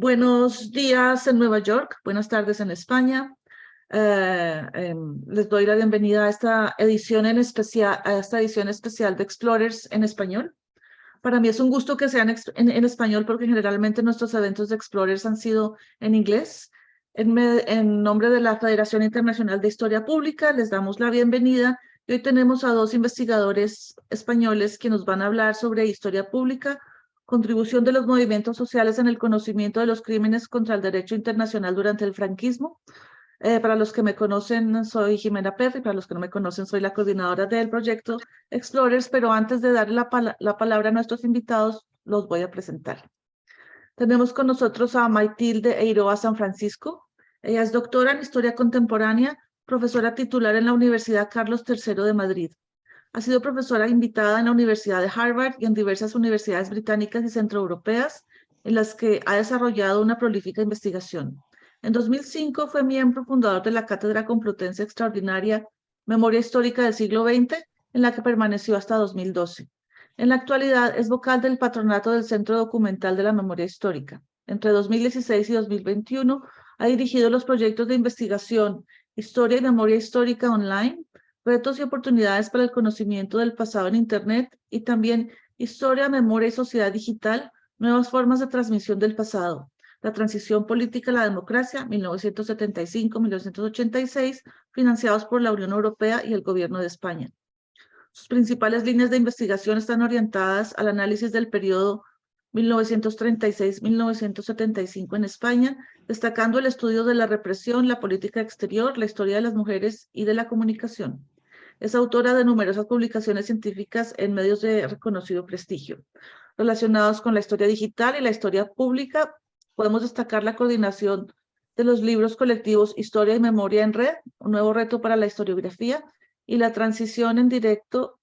Buenos días en Nueva York, buenas tardes en España. Les doy la bienvenida a esta edición especial de Explorers en español. Para mí es un gusto que sean en español porque generalmente nuestros eventos de Explorers han sido en inglés. En nombre de la Federación Internacional de Historia Pública les damos la bienvenida y hoy tenemos a dos investigadores españoles que nos van a hablar sobre historia pública, contribución de los movimientos sociales en el conocimiento de los crímenes contra el derecho internacional durante el franquismo. Para los que me conocen, soy Jimena Perry, para los que no me conocen, soy la coordinadora del proyecto Explorers, pero antes de darle la palabra a nuestros invitados, los voy a presentar. Tenemos con nosotros a Matilde Eiroa San Francisco. Ella es doctora en Historia Contemporánea, profesora titular en la Universidad Carlos III de Madrid. Ha sido profesora invitada en la Universidad de Harvard y en diversas universidades británicas y centroeuropeas, en las que ha desarrollado una prolífica investigación. En 2005 fue miembro fundador de la Cátedra Complutense Extraordinaria Memoria Histórica del Siglo XX, en la que permaneció hasta 2012. En la actualidad es vocal del patronato del Centro Documental de la Memoria Histórica. Entre 2016 y 2021 ha dirigido los proyectos de investigación Historia y Memoria Histórica Online, Retos y oportunidades para el conocimiento del pasado en Internet y también Historia, Memoria y Sociedad Digital, nuevas formas de transmisión del pasado. La transición política a la democracia, 1975-1986, financiados por la Unión Europea y el Gobierno de España. Sus principales líneas de investigación están orientadas al análisis del periodo 1936-1975 en España, destacando el estudio de la represión, la política exterior, la historia de las mujeres y de la comunicación. Es autora de numerosas publicaciones científicas en medios de reconocido prestigio. Relacionados con la historia digital y la historia pública, podemos destacar la coordinación de los libros colectivos Historia y Memoria en Red, un nuevo reto para la historiografía, y la transición en directo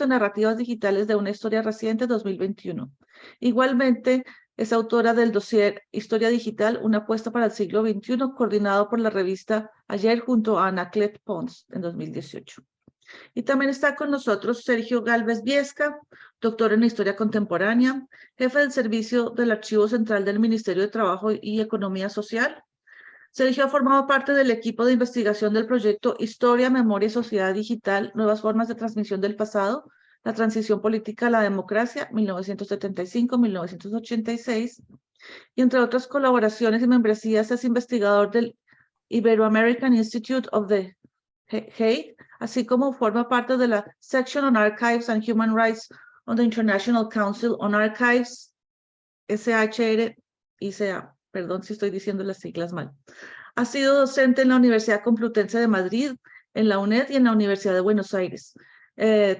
Narrativas Digitales de una Historia Reciente 2021. Igualmente, es autora del dossier Historia Digital, una apuesta para el siglo XXI, coordinado por la revista Ayer junto a Anaclet Pons en 2018. Y también está con nosotros Sergio Gálvez Viesca, doctor en Historia Contemporánea, jefe del Servicio del Archivo Central del Ministerio de Trabajo y Economía Social. Sergio ha formado parte del equipo de investigación del proyecto Historia, Memoria y Sociedad Digital, Nuevas Formas de Transmisión del Pasado, la Transición Política a la Democracia, 1975-1986, y entre otras colaboraciones y membresías es investigador del Ibero-American Institute of the Hague, así como forma parte de la Section on Archives and Human Rights on the International Council on Archives, SHR-ICA. Perdón si estoy diciendo las siglas mal. Ha sido docente en la Universidad Complutense de Madrid, en la UNED y en la Universidad de Buenos Aires.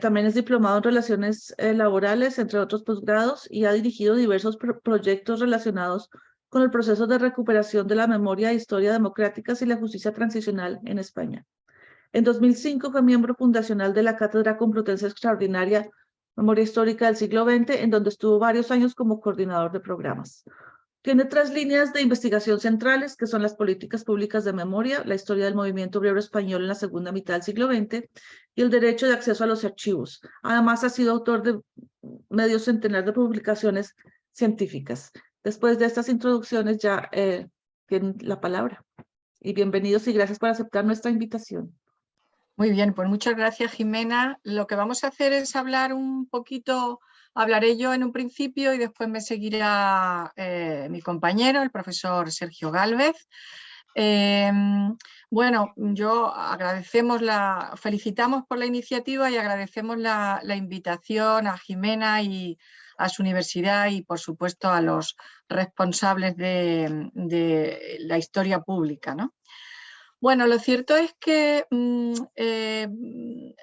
También es diplomado en Relaciones Laborales, entre otros posgrados, y ha dirigido diversos proyectos relacionados con el proceso de recuperación de la memoria e historia democráticas y la justicia transicional en España. En 2005 fue miembro fundacional de la Cátedra Complutense Extraordinaria Memoria Histórica del Siglo XX, en donde estuvo varios años como coordinador de programas. Tiene tres líneas de investigación centrales, que son las políticas públicas de memoria, la historia del movimiento obrero español en la segunda mitad del siglo XX y el derecho de acceso a los archivos. Además, ha sido autor de medio centenar de publicaciones científicas. Después de estas introducciones, ya tienen la palabra. Y bienvenidos y gracias por aceptar nuestra invitación. Muy bien, pues muchas gracias, Jimena. Lo que vamos a hacer es hablar un poquito. Hablaré yo en un principio y después me seguirá mi compañero, el profesor Sergio Gálvez. Bueno, felicitamos por la iniciativa y agradecemos la invitación a Jimena y a su universidad y, por supuesto, a los responsables de la historia pública, ¿no? Bueno, lo cierto es que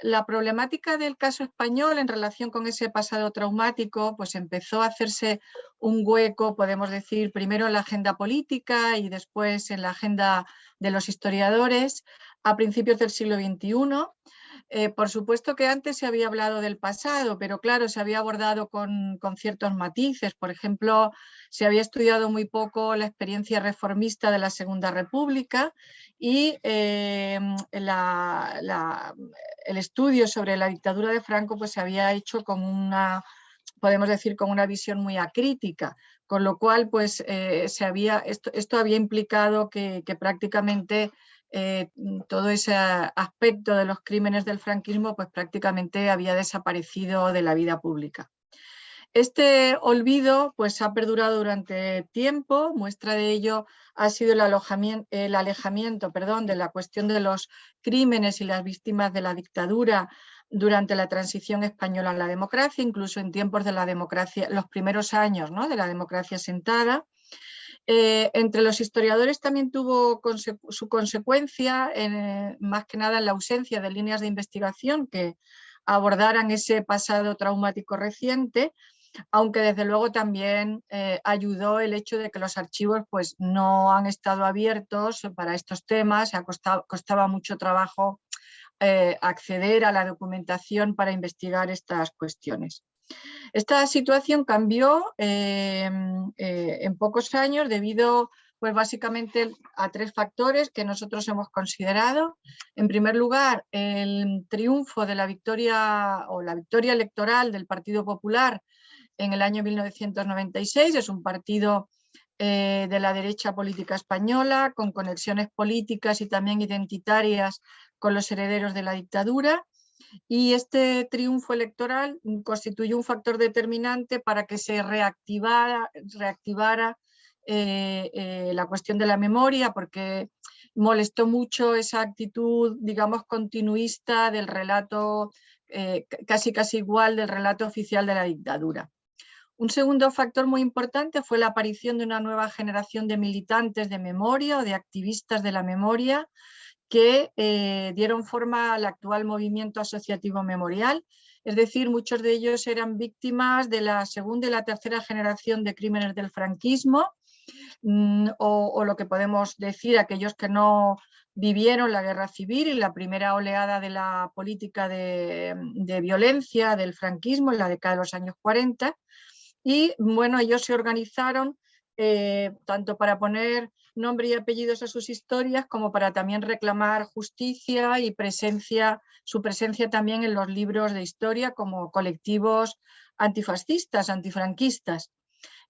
la problemática del caso español en relación con ese pasado traumático pues empezó a hacerse un hueco, podemos decir, primero en la agenda política y después en la agenda de los historiadores a principios del siglo XXI. Por supuesto que antes se había hablado del pasado, pero claro, se había abordado con ciertos matices. Por ejemplo, se había estudiado muy poco la experiencia reformista de la Segunda República y el estudio sobre la dictadura de Franco pues, se había hecho con una podemos decir, con una visión muy acrítica, con lo cual pues, esto había implicado que prácticamente todo ese aspecto de los crímenes del franquismo pues, prácticamente había desaparecido de la vida pública. Este olvido pues, ha perdurado durante tiempo. Muestra de ello ha sido el alejamiento de la cuestión de los crímenes y las víctimas de la dictadura durante la transición española a la democracia, incluso en tiempos de la democracia, los primeros años, ¿no?, de la democracia sentada. Entre los historiadores también tuvo su consecuencia, más que nada en la ausencia de líneas de investigación que abordaran ese pasado traumático reciente, aunque desde luego también ayudó el hecho de que los archivos pues, no han estado abiertos para estos temas. Costaba mucho trabajo acceder a la documentación para investigar estas cuestiones. Esta situación cambió en pocos años debido pues, básicamente a 3 factores que nosotros hemos considerado. En primer lugar, el triunfo de la victoria electoral del Partido Popular en el año 1996. Es un partido de la derecha política española, con conexiones políticas y también identitarias con los herederos de la dictadura. Y este triunfo electoral constituyó un factor determinante para que se reactivara la cuestión de la memoria, porque molestó mucho esa actitud, digamos, continuista del relato, casi igual del relato oficial de la dictadura. Un segundo factor muy importante fue la aparición de una nueva generación de militantes de memoria o de activistas de la memoria que dieron forma al actual movimiento asociativo memorial. Es decir, muchos de ellos eran víctimas de la segunda y la tercera generación de crímenes del franquismo, o lo que podemos decir, aquellos que no vivieron la guerra civil y la primera oleada de la política de violencia del franquismo en la década de los años 40. Y bueno, ellos se organizaron tanto para poner nombre y apellidos a sus historias como para también reclamar justicia y su presencia también en los libros de historia como colectivos antifascistas, antifranquistas.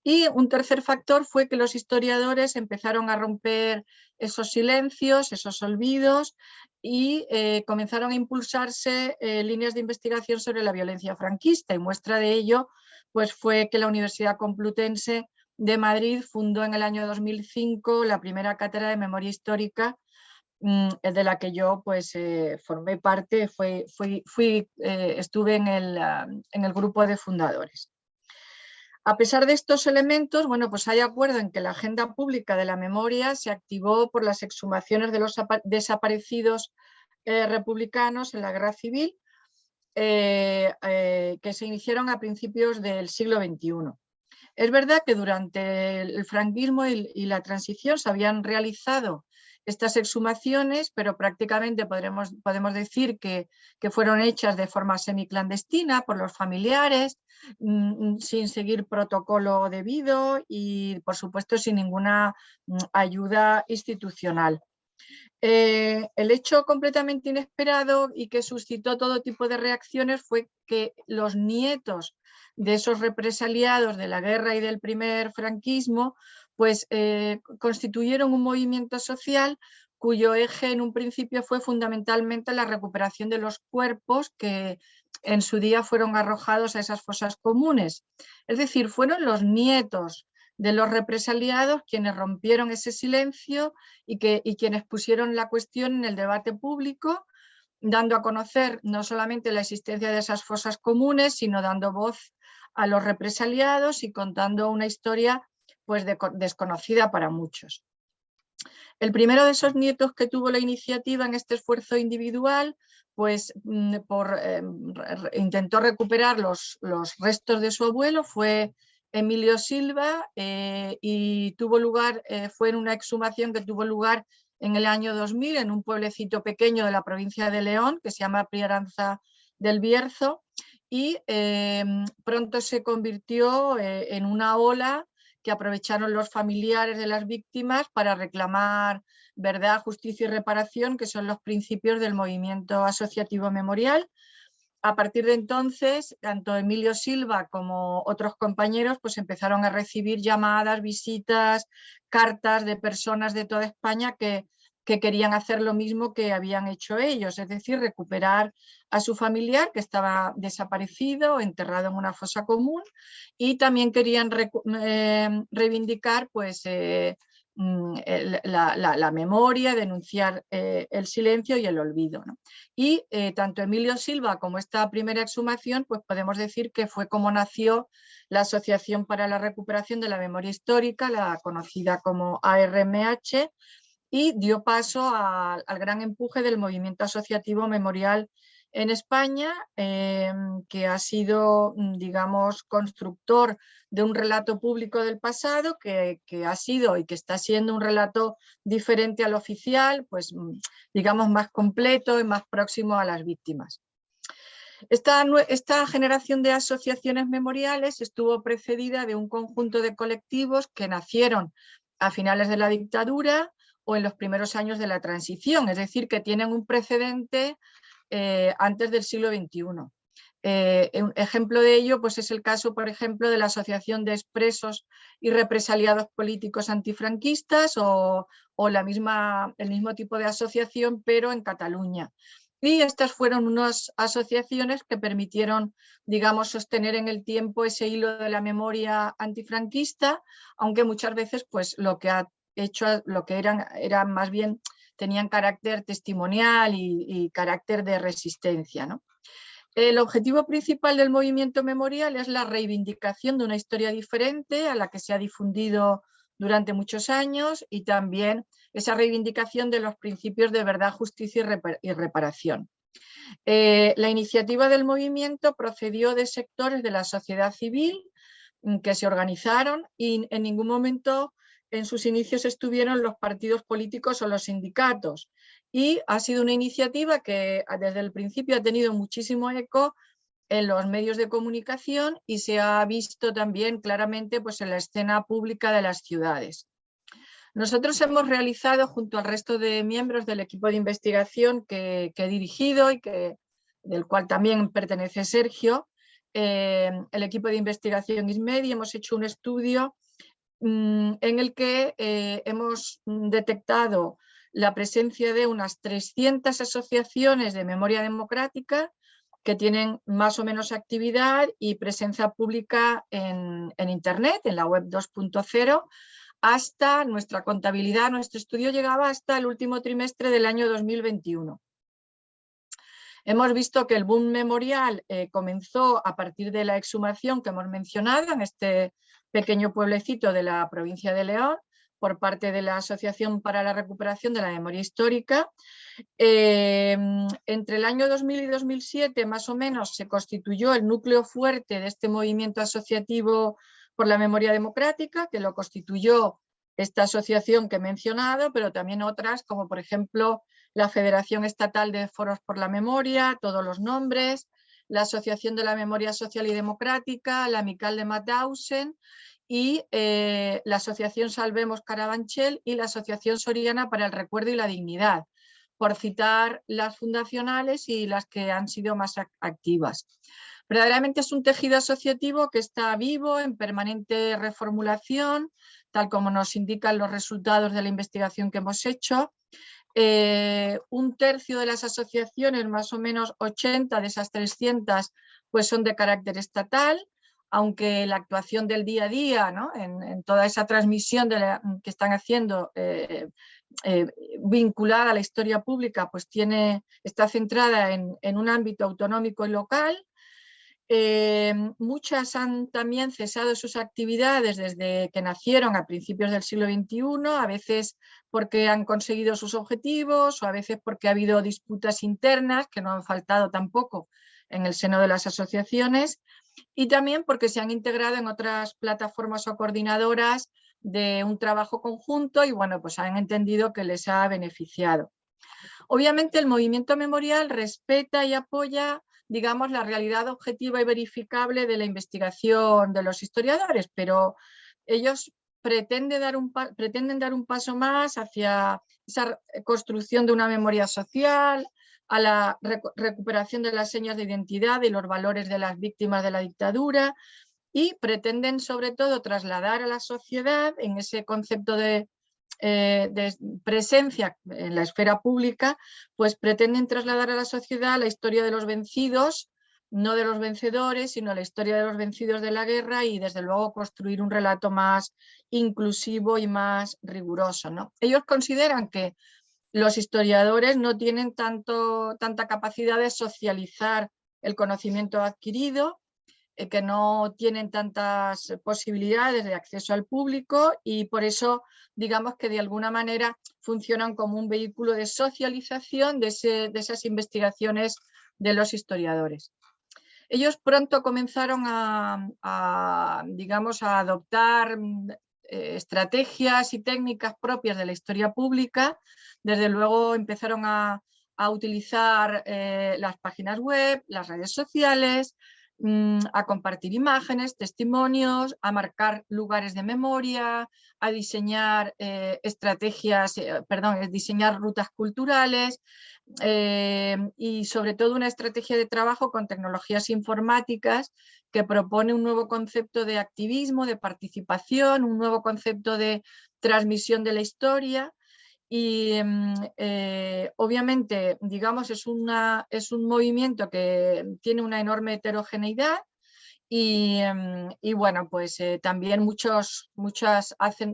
Y un tercer factor fue que los historiadores empezaron a romper esos silencios, esos olvidos, y comenzaron a impulsarse líneas de investigación sobre la violencia franquista. Y muestra de ello pues, fue que la Universidad Complutense de Madrid fundó en el año 2005 la primera cátedra de memoria histórica, de la que yo pues, formé parte, estuve en el grupo de fundadores. A pesar de estos elementos, bueno, pues hay acuerdo en que la agenda pública de la memoria se activó por las exhumaciones de los desaparecidos republicanos en la guerra civil, que se iniciaron a principios del siglo XXI. Es verdad que durante el franquismo y la transición se habían realizado estas exhumaciones, pero prácticamente podemos decir que fueron hechas de forma semiclandestina por los familiares, sin seguir protocolo debido y, por supuesto, sin ninguna ayuda institucional. El hecho completamente inesperado y que suscitó todo tipo de reacciones fue que los nietos de esos represaliados de la guerra y del primer franquismo pues, constituyeron un movimiento social cuyo eje en un principio fue fundamentalmente la recuperación de los cuerpos que en su día fueron arrojados a esas fosas comunes. Es decir, fueron los nietos de los represaliados quienes rompieron ese silencio y quienes pusieron la cuestión en el debate público, dando a conocer no solamente la existencia de esas fosas comunes, sino dando voz a los represaliados y contando una historia pues, desconocida para muchos. El primero de esos nietos que tuvo la iniciativa en este esfuerzo individual pues, intentó recuperar los restos de su abuelo, fue Emilio Silva, y fue en una exhumación que tuvo lugar en el año 2000 en un pueblecito pequeño de la provincia de León que se llama Priaranza del Bierzo, y pronto se convirtió en una ola que aprovecharon los familiares de las víctimas para reclamar verdad, justicia y reparación, que son los principios del movimiento asociativo memorial. a partir de entonces, tanto Emilio Silva como otros compañeros pues empezaron a recibir llamadas, visitas, cartas de personas de toda España que querían hacer lo mismo que habían hecho ellos, es decir, recuperar a su familiar que estaba desaparecido, enterrado en una fosa común, y también querían reivindicar pues, la memoria, denunciar el silencio y el olvido, ¿no? Y tanto Emilio Silva como esta primera exhumación, pues podemos decir que fue como nació la Asociación para la Recuperación de la Memoria Histórica, la conocida como ARMH, y dio paso al gran empuje del movimiento asociativo memorial en España, que ha sido, digamos, constructor de un relato público del pasado, que ha sido y que está siendo un relato diferente al oficial, pues digamos más completo y más próximo a las víctimas. Esta generación de asociaciones memoriales estuvo precedida de un conjunto de colectivos que nacieron a finales de la dictadura o en los primeros años de la transición, es decir, que tienen un precedente antes del siglo XXI. Un ejemplo de ello pues, es el caso, por ejemplo, de la Asociación de Expresos y Represaliados Políticos Antifranquistas o el mismo tipo de asociación, pero en Cataluña. Y estas fueron unas asociaciones que permitieron, digamos, sostener en el tiempo ese hilo de la memoria antifranquista, aunque muchas veces pues, lo que ha hecho, lo que eran más bien, tenían carácter testimonial y carácter de resistencia, ¿no? El objetivo principal del movimiento memorial es la reivindicación de una historia diferente a la que se ha difundido durante muchos años y también esa reivindicación de los principios de verdad, justicia y reparación. La iniciativa del movimiento procedió de sectores de la sociedad civil que se organizaron y en ningún momento en sus inicios estuvieron los partidos políticos o los sindicatos. Y ha sido una iniciativa que desde el principio ha tenido muchísimo eco en los medios de comunicación y se ha visto también claramente pues, en la escena pública de las ciudades. Nosotros hemos realizado, junto al resto de miembros del equipo de investigación que he dirigido y del cual también pertenece Sergio, el equipo de investigación ISMEDI, hemos hecho un estudio en el que hemos detectado la presencia de unas 300 asociaciones de memoria democrática que tienen más o menos actividad y presencia pública en Internet, en la web 2.0, hasta nuestra contabilidad, nuestro estudio llegaba hasta el último trimestre del año 2021. Hemos visto que el boom memorial comenzó a partir de la exhumación que hemos mencionado en este pequeño pueblecito de la provincia de León por parte de la Asociación para la Recuperación de la Memoria Histórica. Entre el año 2000 y 2007 más o menos se constituyó el núcleo fuerte de este movimiento asociativo por la memoria democrática, que lo constituyó esta asociación que he mencionado, pero también otras como por ejemplo la Federación Estatal de Foros por la Memoria, todos los nombres, la Asociación de la Memoria Social y Democrática, la Amical de Mauthausen y la Asociación Salvemos Carabanchel y la Asociación Soriana para el Recuerdo y la Dignidad, por citar las fundacionales y las que han sido más activas. Verdaderamente es un tejido asociativo que está vivo, en permanente reformulación, tal como nos indican los resultados de la investigación que hemos hecho. Un tercio de las asociaciones, más o menos 80 de esas 300, pues son de carácter estatal, aunque la actuación del día a día, ¿no? en toda esa transmisión que están haciendo vinculada a la historia pública, pues está centrada en un ámbito autonómico y local. Muchas han también cesado sus actividades desde que nacieron a principios del siglo XXI, a veces porque han conseguido sus objetivos o a veces porque ha habido disputas internas que no han faltado tampoco en el seno de las asociaciones y también porque se han integrado en otras plataformas o coordinadoras de un trabajo conjunto y bueno, pues han entendido que les ha beneficiado. Obviamente el movimiento memorial respeta y apoya, digamos, la realidad objetiva y verificable de la investigación de los historiadores, pero ellos pretenden dar un paso más hacia esa construcción de una memoria social, a la recuperación de las señas de identidad y los valores de las víctimas de la dictadura, y pretenden sobre todo trasladar a la sociedad en ese concepto de presencia en la esfera pública, pues pretenden trasladar a la sociedad la historia de los vencidos, no de los vencedores, sino la historia de los vencidos de la guerra, y desde luego construir un relato más inclusivo y más riguroso, ¿no? Ellos consideran que los historiadores no tienen tanta capacidad de socializar el conocimiento adquirido, que no tienen tantas posibilidades de acceso al público, y por eso digamos que de alguna manera funcionan como un vehículo de socialización de esas investigaciones de los historiadores. Ellos pronto comenzaron digamos, a adoptar estrategias y técnicas propias de la historia pública. Desde luego empezaron a utilizar las páginas web, las redes sociales, a compartir imágenes, testimonios, a marcar lugares de memoria, a diseñar diseñar rutas culturales, y sobre todo una estrategia de trabajo con tecnologías informáticas que propone un nuevo concepto de activismo, de participación, un nuevo concepto de transmisión de la historia. Y obviamente, digamos, es un movimiento que tiene una enorme heterogeneidad, y bueno, pues también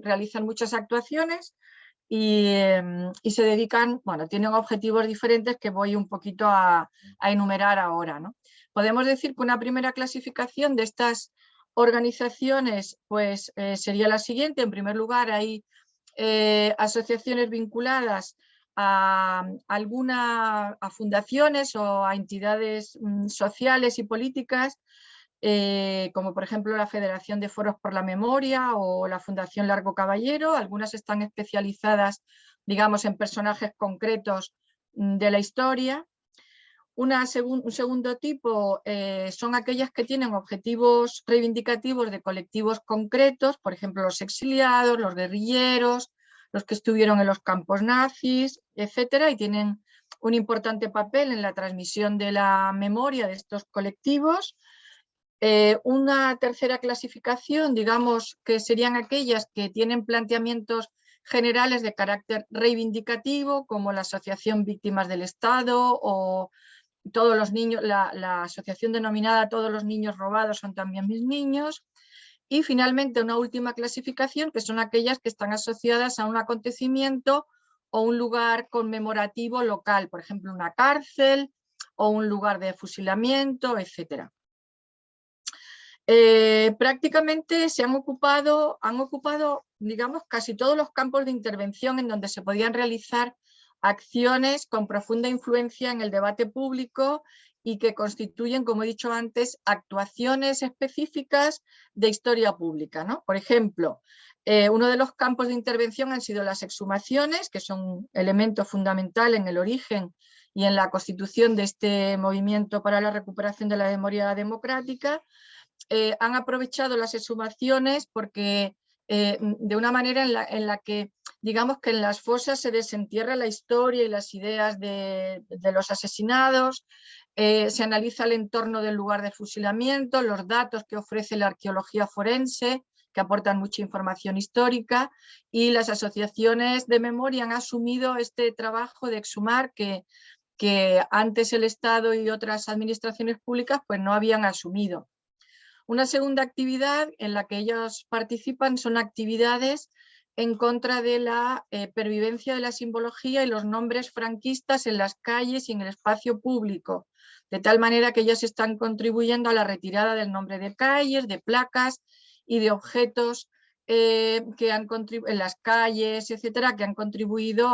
realizan muchas actuaciones, y se dedican, bueno, tienen objetivos diferentes que voy un poquito a enumerar ahora, ¿no? Podemos decir que una primera clasificación de estas organizaciones pues sería la siguiente. En primer lugar, hay asociaciones vinculadas a fundaciones o a entidades sociales y políticas, como por ejemplo la Federación de Foros por la Memoria o la Fundación Largo Caballero. Algunas están especializadas, digamos, en personajes concretos de la historia. Un segundo tipo son aquellas que tienen objetivos reivindicativos de colectivos concretos, por ejemplo los exiliados, los guerrilleros, los que estuvieron en los campos nazis, etcétera, y tienen un importante papel en la transmisión de la memoria de estos colectivos. Una tercera clasificación, digamos, que serían aquellas que tienen planteamientos generales de carácter reivindicativo, como la Asociación Víctimas del Estado o todos los niños, la asociación denominada Todos los niños robados son también mis niños. Y finalmente una última clasificación, que son aquellas que están asociadas a un acontecimiento o un lugar conmemorativo local, por ejemplo una cárcel o un lugar de fusilamiento, etcétera. Prácticamente han ocupado, digamos, casi todos los campos de intervención en donde se podían realizar acciones con profunda influencia en el debate público y que constituyen, como he dicho antes, actuaciones específicas de historia pública, ¿no? Por ejemplo, uno de los campos de intervención han sido las exhumaciones, que son un elemento fundamental en el origen y en la constitución de este movimiento para la recuperación de la memoria democrática. Han aprovechado las exhumaciones porque de una manera en la que, digamos, que en las fosas se desentierra la historia y las ideas de los asesinados, se analiza el entorno del lugar de fusilamiento, los datos que ofrece la arqueología forense, que aportan mucha información histórica, y las asociaciones de memoria han asumido este trabajo de exhumar que antes el Estado y otras administraciones públicas pues no habían asumido. Una segunda actividad en la que ellos participan son actividades en contra de la pervivencia de la simbología y los nombres franquistas en las calles y en el espacio público, de tal manera que ellos están contribuyendo a la retirada del nombre de calles, de placas y de objetos que han en las calles, etcétera, que han contribuido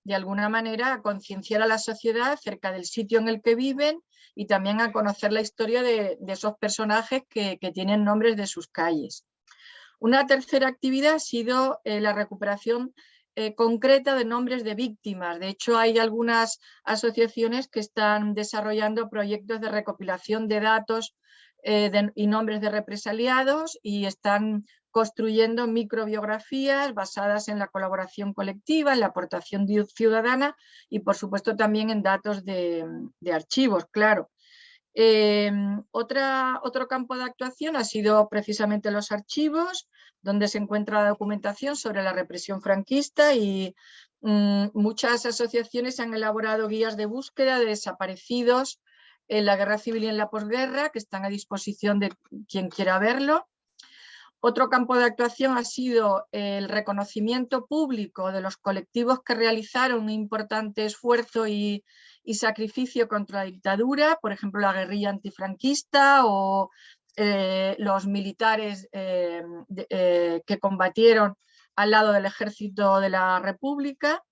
de alguna manera a concienciar a la sociedad acerca del sitio en el que viven y también a conocer la historia de esos personajes que tienen nombres de sus calles. Una tercera actividad ha sido la recuperación concreta de nombres de víctimas. De hecho, hay algunas asociaciones que están desarrollando proyectos de recopilación de datos y nombres de represaliados, y están construyendo microbiografías basadas en la colaboración colectiva, en la aportación ciudadana y, por supuesto, también en datos de archivos, claro. Otro campo de actuación ha sido precisamente los archivos, donde se encuentra la documentación sobre la represión franquista y muchas asociaciones han elaborado guías de búsqueda de desaparecidos en la guerra civil y en la posguerra, que están a disposición de quien quiera verlo. Otro campo de actuación ha sido el reconocimiento público de los colectivos que realizaron un importante esfuerzo y sacrificio contra la dictadura, por ejemplo, la guerrilla antifranquista o los militares que combatieron al lado del ejército de la República,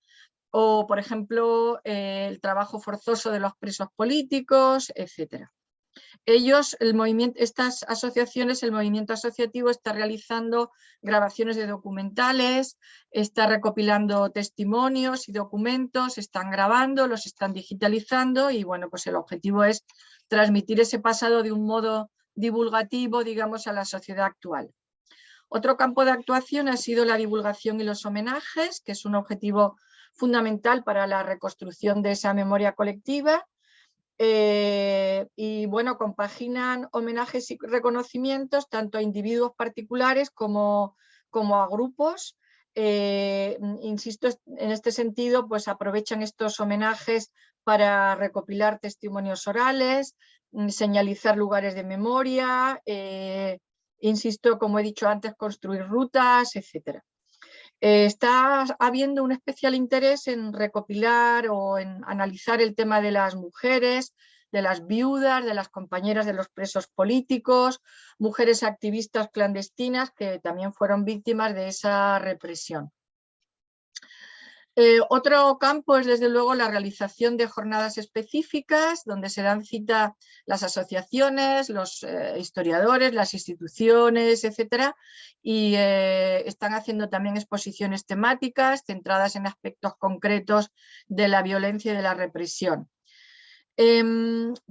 o, por ejemplo, el trabajo forzoso de los presos políticos, etc. Estas asociaciones, el movimiento asociativo está realizando grabaciones de documentales, está recopilando testimonios y documentos, están grabando, los están digitalizando y bueno, pues el objetivo es transmitir ese pasado de un modo divulgativo, digamos, a la sociedad actual. Otro campo de actuación ha sido la divulgación y los homenajes, que es un objetivo fundamental para la reconstrucción de esa memoria colectiva. Y bueno, compaginan homenajes y reconocimientos tanto a individuos particulares como a grupos. Insisto, en este sentido, pues aprovechan estos homenajes para recopilar testimonios orales, señalizar lugares de memoria, insisto, como he dicho antes, construir rutas, etc. Está habiendo un especial interés en recopilar o en analizar el tema de las mujeres, de las viudas, de las compañeras de los presos políticos, mujeres activistas clandestinas que también fueron víctimas de esa represión. Otro campo es desde luego la realización de jornadas específicas donde se dan cita las asociaciones, los historiadores, las instituciones, etcétera, y están haciendo también exposiciones temáticas centradas en aspectos concretos de la violencia y de la represión.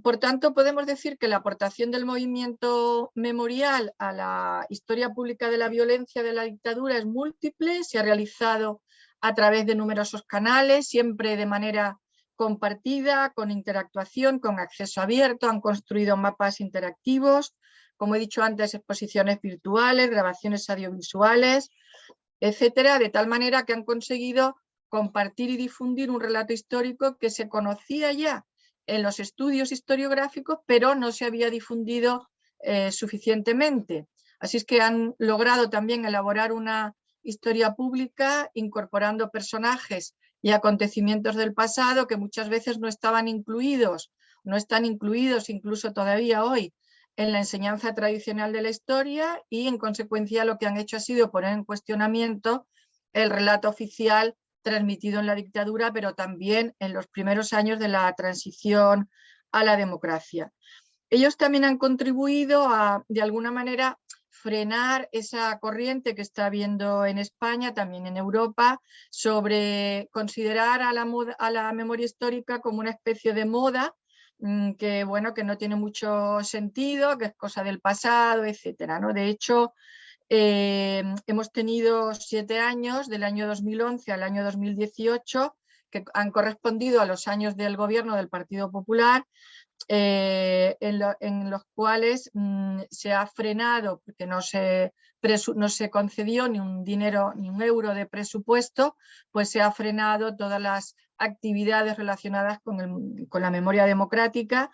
Por tanto, podemos decir que la aportación del movimiento memorial a la historia pública de la violencia de la dictadura es múltiple, se ha realizado a través de numerosos canales, siempre de manera compartida, con interactuación, con acceso abierto, han construido mapas interactivos, como he dicho antes, exposiciones virtuales, grabaciones audiovisuales, etcétera, de tal manera que han conseguido compartir y difundir un relato histórico que se conocía ya en los estudios historiográficos, pero no se había difundido suficientemente. Así es que han logrado también elaborar una historia pública incorporando personajes y acontecimientos del pasado que muchas veces no estaban incluidos, no están incluidos incluso todavía hoy en la enseñanza tradicional de la historia y en consecuencia lo que han hecho ha sido poner en cuestionamiento el relato oficial transmitido en la dictadura, pero también en los primeros años de la transición a la democracia. Ellos también han contribuido a, de alguna manera, frenar esa corriente que está habiendo en España, también en Europa, sobre considerar a la memoria histórica como una especie de moda que, bueno, que no tiene mucho sentido, que es cosa del pasado, etcétera, ¿no? De hecho, hemos tenido 7 años, del año 2011 al año 2018, que han correspondido a los años del gobierno del Partido Popular, en los cuales se ha frenado, porque no se concedió ni un dinero, ni un euro de presupuesto, pues se ha frenado todas las actividades relacionadas con la memoria democrática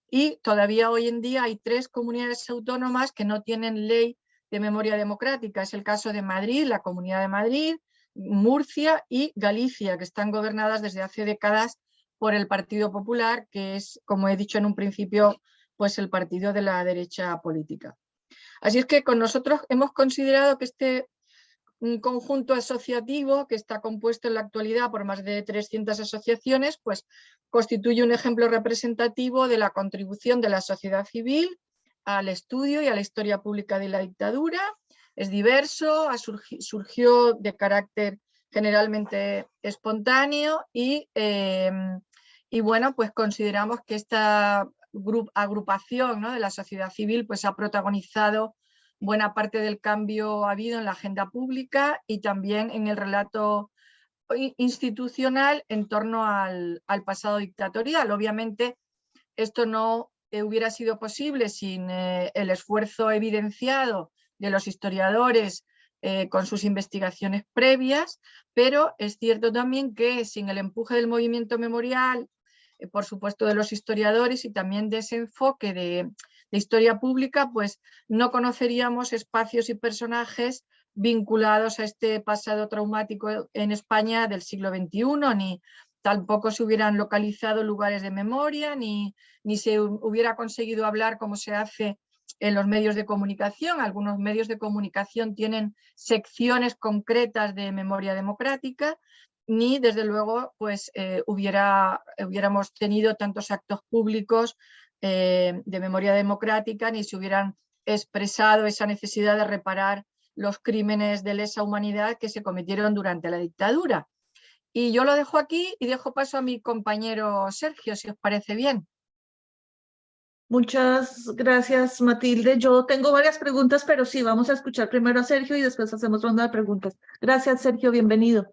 y todavía hoy en día hay 3 comunidades autónomas que no tienen ley de memoria democrática. Es el caso de Madrid, la Comunidad de Madrid, Murcia y Galicia, que están gobernadas desde hace décadas por el Partido Popular, que es, como he dicho en un principio, pues el partido de la derecha política. Así es que con nosotros hemos considerado que este conjunto asociativo, que está compuesto en la actualidad por más de 300 asociaciones, pues constituye un ejemplo representativo de la contribución de la sociedad civil al estudio y a la historia pública de la dictadura. Es diverso, surgió de carácter generalmente espontáneo y bueno, pues consideramos que esta agrupación, ¿no?, de la sociedad civil pues ha protagonizado buena parte del cambio ha habido en la agenda pública y también en el relato institucional en torno al pasado dictatorial. Obviamente, esto no hubiera sido posible sin el esfuerzo evidenciado de los historiadores con sus investigaciones previas, pero es cierto también que sin el empuje del movimiento memorial, por supuesto de los historiadores y también de ese enfoque de historia pública, pues no conoceríamos espacios y personajes vinculados a este pasado traumático en España del siglo XXI, ni tampoco se hubieran localizado lugares de memoria, ni se hubiera conseguido hablar como se hace en los medios de comunicación. Algunos medios de comunicación tienen secciones concretas de memoria democrática, ni desde luego pues, hubiéramos tenido tantos actos públicos de memoria democrática, ni se hubieran expresado esa necesidad de reparar los crímenes de lesa humanidad que se cometieron durante la dictadura. Y yo lo dejo aquí y dejo paso a mi compañero Sergio, si os parece bien. Muchas gracias, Matilde. Yo tengo varias preguntas, pero sí, vamos a escuchar primero a Sergio y después hacemos ronda de preguntas. Gracias, Sergio, bienvenido.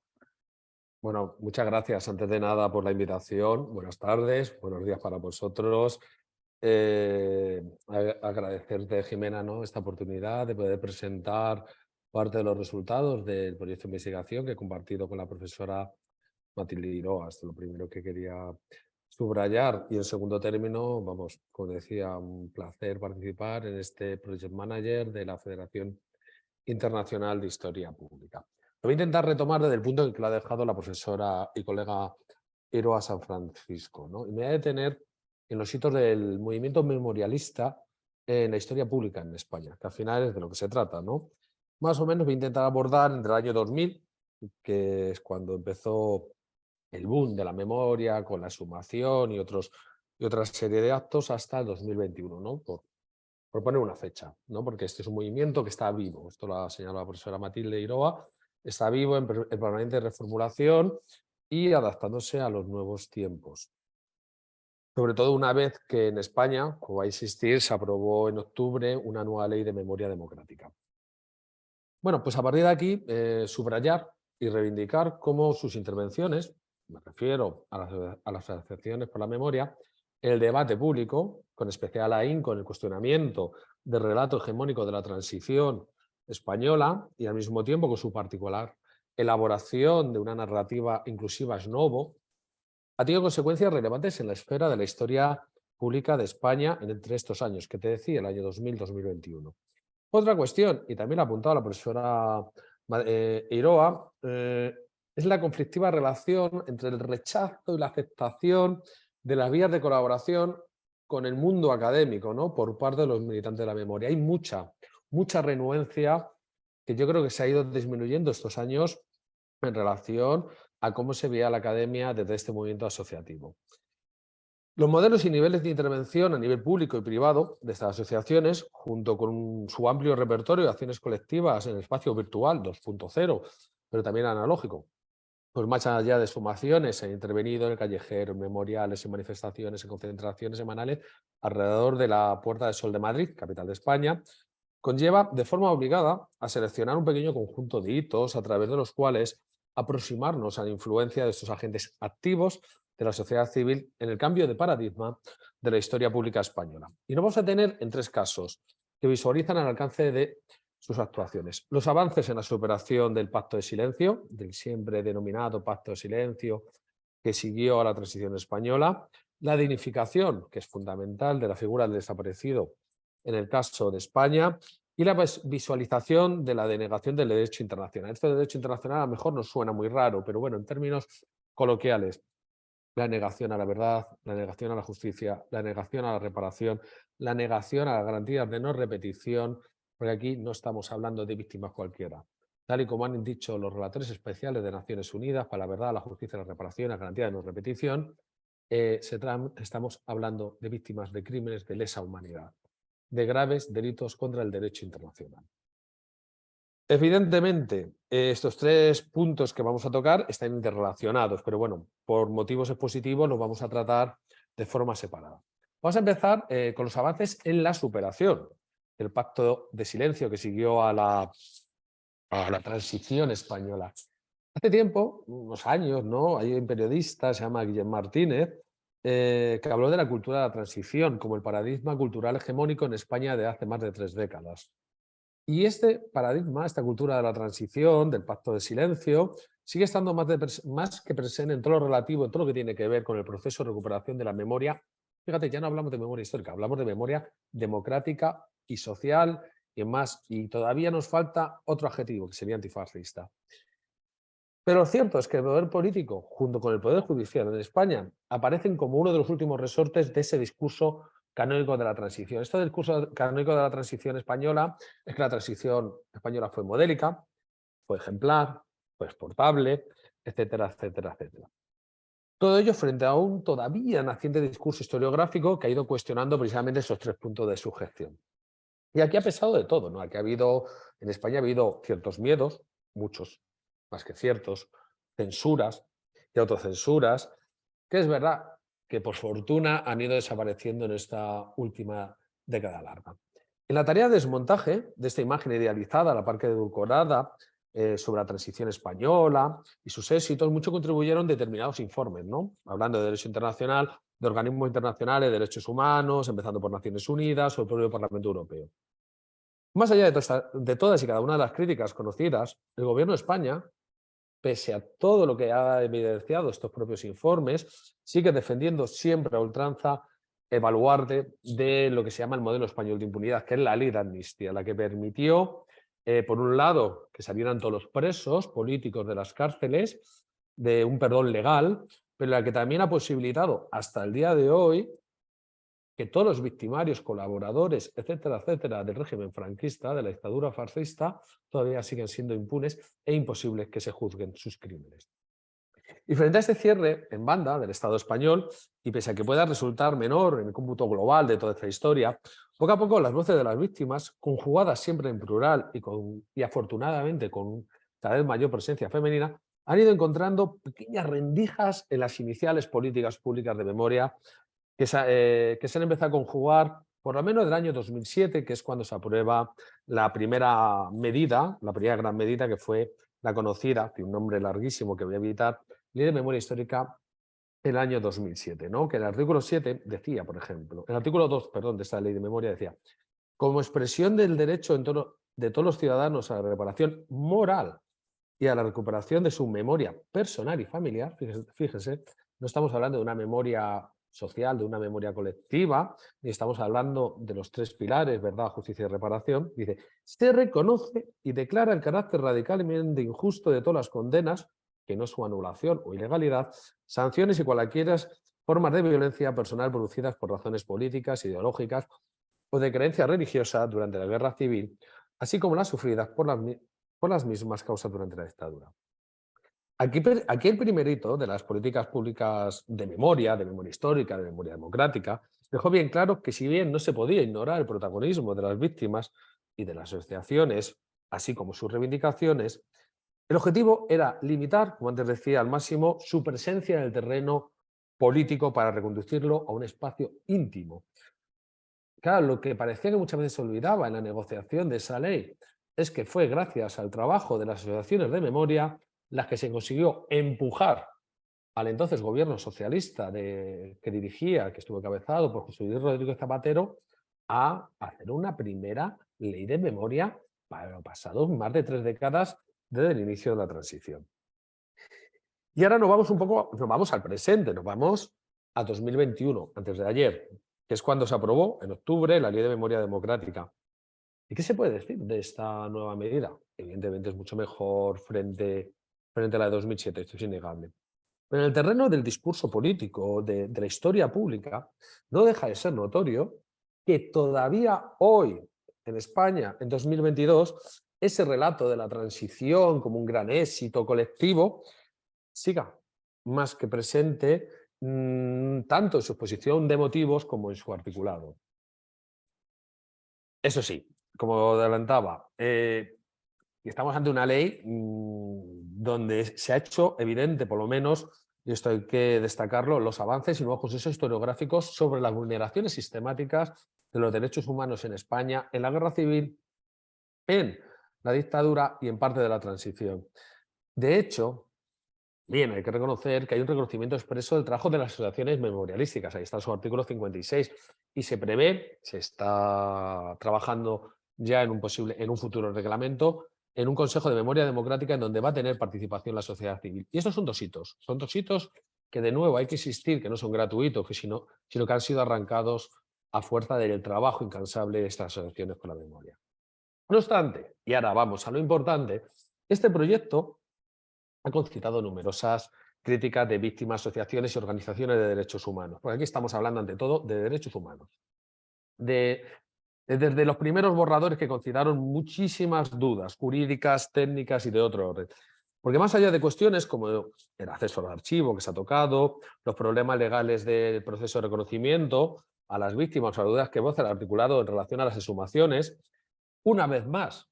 Bueno, muchas gracias antes de nada por la invitación. Buenas tardes, buenos días para vosotros. Agradecerte, Jimena, ¿no?, esta oportunidad de poder presentar parte de los resultados del proyecto de investigación que he compartido con la profesora Matilde Iroa. Esto es lo primero que quería subrayar. Y en segundo término, vamos, como decía, un placer participar en este Project Manager de la Federación Internacional de Historia Pública. Lo voy a intentar retomar desde el punto en que lo ha dejado la profesora y colega Iroa San Francisco, ¿no? Y me voy a detener en los hitos del movimiento memorialista en la historia pública en España, que al final es de lo que se trata, ¿no? Más o menos voy a intentar abordar entre el año 2000, que es cuando empezó el boom de la memoria con la exhumación y otra serie de actos, hasta el 2021, ¿no? Por poner una fecha, ¿no? Porque este es un movimiento que está vivo. Esto lo ha señalado la profesora Matilde Iroa. Está vivo en permanente reformulación y adaptándose a los nuevos tiempos. Sobre todo una vez que en España, como va a insistir, se aprobó en octubre una nueva ley de memoria democrática. Bueno, pues a partir de aquí, subrayar y reivindicar cómo sus intervenciones, me refiero a las asociaciones por la memoria, el debate público, con especial ahínco en el cuestionamiento del relato hegemónico de la transición española y al mismo tiempo con su particular elaboración de una narrativa inclusiva ex novo, ha tenido consecuencias relevantes en la esfera de la historia pública de España entre estos años, que te decía, el año 2000-2021. Otra cuestión, y también la ha apuntado la profesora Iroa, es la conflictiva relación entre el rechazo y la aceptación de las vías de colaboración con el mundo académico, ¿no?, por parte de los militantes de la memoria. Hay mucha renuencia que yo creo que se ha ido disminuyendo estos años en relación a cómo se veía la academia desde este movimiento asociativo. Los modelos y niveles de intervención a nivel público y privado de estas asociaciones, junto con su amplio repertorio de acciones colectivas en el espacio virtual 2.0, pero también analógico, pues más allá de sumaciones, se ha intervenido en el callejero, en memoriales, en manifestaciones, en concentraciones semanales alrededor de la Puerta del Sol de Madrid, capital de España, conlleva de forma obligada a seleccionar un pequeño conjunto de hitos a través de los cuales aproximarnos a la influencia de estos agentes activos de la sociedad civil en el cambio de paradigma de la historia pública española. Y nos vamos a tener en tres casos que visualizan el alcance de sus actuaciones. Los avances en la superación del pacto de silencio, del siempre denominado pacto de silencio que siguió a la transición española, la dignificación, que es fundamental, de la figura del desaparecido en el caso de España, y la visualización de la denegación del derecho internacional. Esto del derecho internacional a lo mejor nos suena muy raro, pero bueno, en términos coloquiales, la negación a la verdad, la negación a la justicia, la negación a la reparación, la negación a las garantías de no repetición, porque aquí no estamos hablando de víctimas cualquiera. Tal y como han dicho los relatores especiales de Naciones Unidas para la verdad, la justicia, la reparación, la garantía de no repetición, estamos hablando de víctimas de crímenes de lesa humanidad, de graves delitos contra el derecho internacional. Evidentemente, estos tres puntos que vamos a tocar están interrelacionados, pero bueno, por motivos expositivos los vamos a tratar de forma separada. Vamos a empezar con los avances en la superación el pacto de silencio que siguió a la transición española. Hace tiempo, unos años, ¿no? Hay un periodista, se llama Guillem Martínez, que habló de la cultura de la transición como el paradigma cultural hegemónico en España de hace más de 3 décadas. Y este paradigma, esta cultura de la transición, del pacto de silencio, sigue estando más que presente en todo lo relativo, en todo lo que tiene que ver con el proceso de recuperación de la memoria. Fíjate, ya no hablamos de memoria histórica, hablamos de memoria democrática y social y todavía nos falta otro adjetivo, que sería antifascista. Pero lo cierto es que el poder político, junto con el poder judicial en España, aparecen como uno de los últimos resortes de ese discurso canónico de la transición. Este discurso canónico de la transición española es que la transición española fue modélica, fue ejemplar, fue exportable, etcétera, etcétera, etcétera. Todo ello frente a un todavía naciente discurso historiográfico que ha ido cuestionando precisamente esos 3 puntos de su gestión. Y aquí ha pesado de todo, ¿no? Aquí en España ha habido ciertos miedos, muchos, más que ciertos, censuras y autocensuras, que es verdad que por fortuna han ido desapareciendo en esta última década larga. En la tarea de desmontaje de esta imagen idealizada, la parte edulcorada, sobre la transición española y sus éxitos, mucho contribuyeron determinados informes, ¿no? Hablando de derecho internacional, de organismos internacionales, de derechos humanos, empezando por Naciones Unidas o el propio Parlamento Europeo. Más allá de todas y cada una de las críticas conocidas, el Gobierno de España, pese a todo lo que ha evidenciado estos propios informes, sigue defendiendo siempre a ultranza el baluarte de lo que se llama el modelo español de impunidad, que es la ley de amnistía, la que permitió, por un lado, que salieran todos los presos políticos de las cárceles, de un perdón legal, pero la que también ha posibilitado hasta el día de hoy que todos los victimarios, colaboradores, etcétera, etcétera, del régimen franquista, de la dictadura fascista, todavía siguen siendo impunes e imposible que se juzguen sus crímenes. Y frente a este cierre en banda del Estado español, y pese a que pueda resultar menor en el cómputo global de toda esta historia, poco a poco las voces de las víctimas, conjugadas siempre en plural y afortunadamente con cada vez mayor presencia femenina, han ido encontrando pequeñas rendijas en las iniciales políticas públicas de memoria que se han empezado a conjugar por lo menos del año 2007, que es cuando se aprueba la primera medida, la primera gran medida, que fue la conocida, de un nombre larguísimo que voy a evitar, Ley de Memoria Histórica, el año 2007, ¿no? Que el artículo 7 decía, por ejemplo, el artículo 2, perdón, de esta Ley de Memoria decía, como expresión del derecho de todos los ciudadanos a la reparación moral y a la recuperación de su memoria personal y familiar, fíjense, no estamos hablando de una memoria social, de una memoria colectiva, ni estamos hablando de los 3 pilares, verdad, justicia y reparación, dice, se reconoce y declara el carácter radicalmente injusto de todas las condenas, que no es su anulación o ilegalidad, sanciones y cualquiera formas de violencia personal producidas por razones políticas, ideológicas o de creencia religiosa durante la guerra civil, así como las sufridas por las mismas causas durante la dictadura. Aquí el primer hito de las políticas públicas de memoria histórica, de memoria democrática, dejó bien claro que si bien no se podía ignorar el protagonismo de las víctimas y de las asociaciones, así como sus reivindicaciones, el objetivo era limitar, como antes decía, al máximo su presencia en el terreno político para reconducirlo a un espacio íntimo. Claro, lo que parecía que muchas veces se olvidaba en la negociación de esa ley es que fue gracias al trabajo de las asociaciones de memoria las que se consiguió empujar al entonces gobierno socialista que dirigía, que estuvo encabezado por José Luis Rodríguez Zapatero, a hacer una primera ley de memoria para pasados más de 3 décadas desde el inicio de la transición. Y ahora nos vamos al presente, nos vamos a 2021, antes de ayer, que es cuando se aprobó en octubre la Ley de Memoria Democrática. ¿Y qué se puede decir de esta nueva medida? Evidentemente es mucho mejor frente a la de 2007, esto es innegable. Pero en el terreno del discurso político, de la historia pública, no deja de ser notorio que todavía hoy, en España, en 2022, ese relato de la transición como un gran éxito colectivo siga más que presente tanto en su exposición de motivos como en su articulado. Eso sí, como adelantaba, estamos ante una ley donde se ha hecho evidente, por lo menos, y esto hay que destacarlo, los avances y nuevos consensos historiográficos sobre las vulneraciones sistemáticas de los derechos humanos en España, en la guerra civil, en la dictadura y en parte de la transición. De hecho, bien, hay que reconocer que hay un reconocimiento expreso del trabajo de las asociaciones memorialísticas. Ahí está su artículo 56 y se prevé, se está trabajando ya en un futuro reglamento, en un Consejo de Memoria Democrática en donde va a tener participación la sociedad civil. Y estos son dos hitos que de nuevo hay que insistir que no son gratuitos, sino que han sido arrancados a fuerza del trabajo incansable de estas asociaciones con la memoria. No obstante, y ahora vamos a lo importante, este proyecto ha concitado numerosas críticas de víctimas, asociaciones y organizaciones de derechos humanos, porque aquí estamos hablando ante todo de derechos humanos. Desde los primeros borradores que concitaron muchísimas dudas jurídicas, técnicas y de otro orden. Porque más allá de cuestiones como el acceso al archivo que se ha tocado, los problemas legales del proceso de reconocimiento a las víctimas o las dudas que voce el articulado en relación a las exhumaciones, una vez más,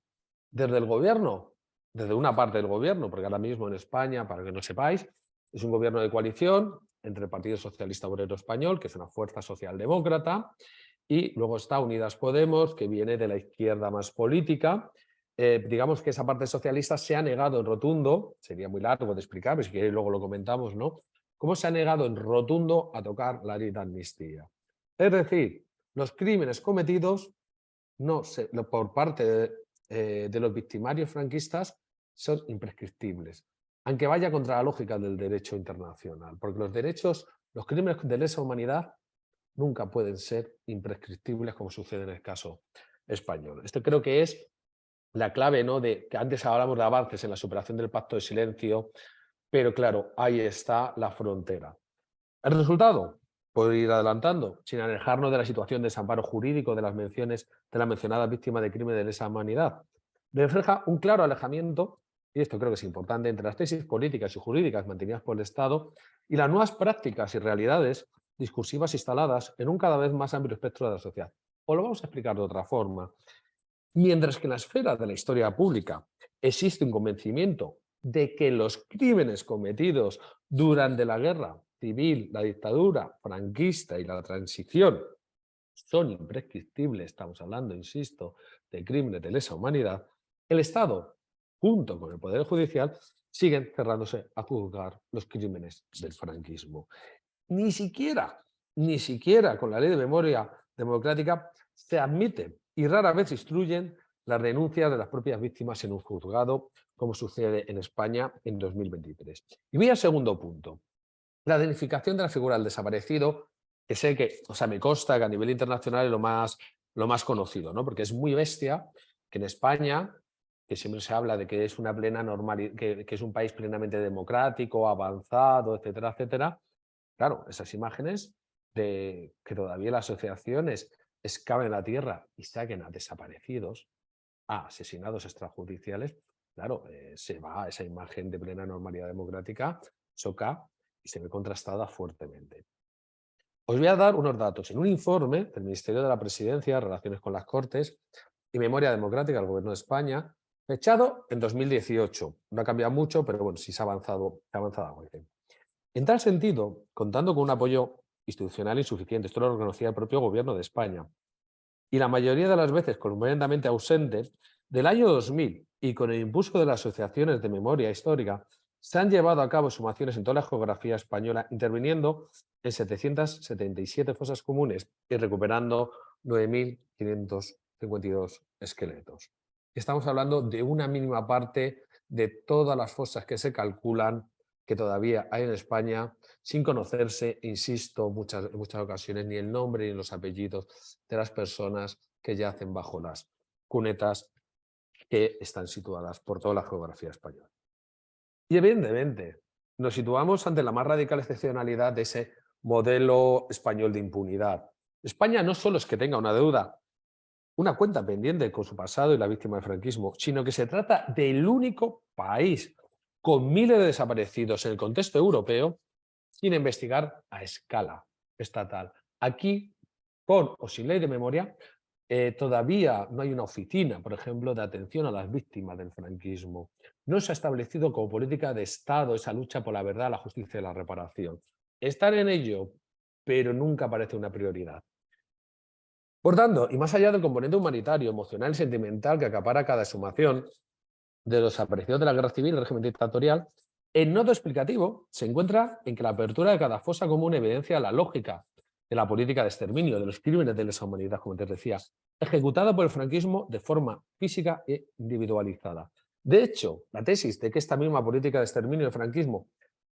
desde el gobierno, desde una parte del gobierno, porque ahora mismo en España, para que no sepáis, es un gobierno de coalición entre el Partido Socialista Obrero Español, que es una fuerza socialdemócrata, y luego está Unidas Podemos, que viene de la izquierda más política. Digamos que esa parte socialista se ha negado en rotundo, sería muy largo de explicar, pero si queréis luego lo comentamos, ¿no? Cómo se ha negado en rotundo a tocar la ley de amnistía. Es decir, los crímenes cometidos por parte de los victimarios franquistas son imprescriptibles, aunque vaya contra la lógica del derecho internacional, porque los crímenes de lesa humanidad nunca pueden ser imprescriptibles como sucede en el caso español. Esto creo que es la clave, ¿no? De que antes hablamos de avances en la superación del pacto de silencio, pero claro, ahí está la frontera. ¿El resultado? Puedo ir adelantando, sin alejarnos de la situación de desamparo jurídico de las mencionadas víctimas de crímenes de lesa humanidad. Refleja un claro alejamiento, y esto creo que es importante, entre las tesis políticas y jurídicas mantenidas por el Estado y las nuevas prácticas y realidades discursivas instaladas en un cada vez más amplio espectro de la sociedad. O lo vamos a explicar de otra forma. Mientras que en la esfera de la historia pública existe un convencimiento de que los crímenes cometidos durante la guerra civil, la dictadura franquista y la transición son imprescriptibles, estamos hablando, insisto, de crímenes de lesa humanidad, el Estado, junto con el Poder Judicial, siguen cerrándose a juzgar los crímenes del franquismo. Ni siquiera con la Ley de Memoria Democrática se admiten y rara vez instruyen las denuncias de las propias víctimas en un juzgado, como sucede en España en 2023. Y voy al segundo punto. La dignificación de la figura del desaparecido, que sé que, me consta que a nivel internacional es lo más conocido, ¿no? Porque es muy bestia que en España, que siempre se habla de que es una plena normalidad, que es un país plenamente democrático, avanzado, etcétera, etcétera. Claro, esas imágenes de que todavía las asociaciones excaven la tierra y saquen a desaparecidos, a asesinados extrajudiciales, claro, se va a esa imagen de plena normalidad democrática, choca y se ve contrastada fuertemente. Os voy a dar unos datos. En un informe del Ministerio de la Presidencia, Relaciones con las Cortes y Memoria Democrática del Gobierno de España, fechado en 2018. No ha cambiado mucho, pero bueno, sí se ha avanzado algo. En tal sentido, contando con un apoyo institucional insuficiente, esto lo reconocía el propio Gobierno de España, y la mayoría de las veces completamente ausentes, del año 2000 y con el impulso de las asociaciones de memoria histórica, se han llevado a cabo exhumaciones en toda la geografía española, interviniendo en 777 fosas comunes y recuperando 9.552 esqueletos. Estamos hablando de una mínima parte de todas las fosas que se calculan que todavía hay en España, sin conocerse, insisto, en muchas ocasiones, ni el nombre ni los apellidos de las personas que yacen bajo las cunetas que están situadas por toda la geografía española. Y evidentemente, nos situamos ante la más radical excepcionalidad de ese modelo español de impunidad. España no solo es que tenga una cuenta pendiente con su pasado y la víctima del franquismo, sino que se trata del único país con miles de desaparecidos en el contexto europeo sin investigar a escala estatal. Aquí, con o sin ley de memoria, Todavía no hay una oficina, por ejemplo, de atención a las víctimas del franquismo. No se ha establecido como política de Estado esa lucha por la verdad, la justicia y la reparación. Están en ello, pero nunca parece una prioridad. Por tanto, y más allá del componente humanitario, emocional y sentimental que acapara cada exhumación de los desaparecidos de la guerra civil y el régimen dictatorial, el nodo explicativo se encuentra en que la apertura de cada fosa común evidencia la lógica de la política de exterminio, de los crímenes de lesa humanidad, como te decía, ejecutada por el franquismo de forma física e individualizada. De hecho, la tesis de que esta misma política de exterminio del franquismo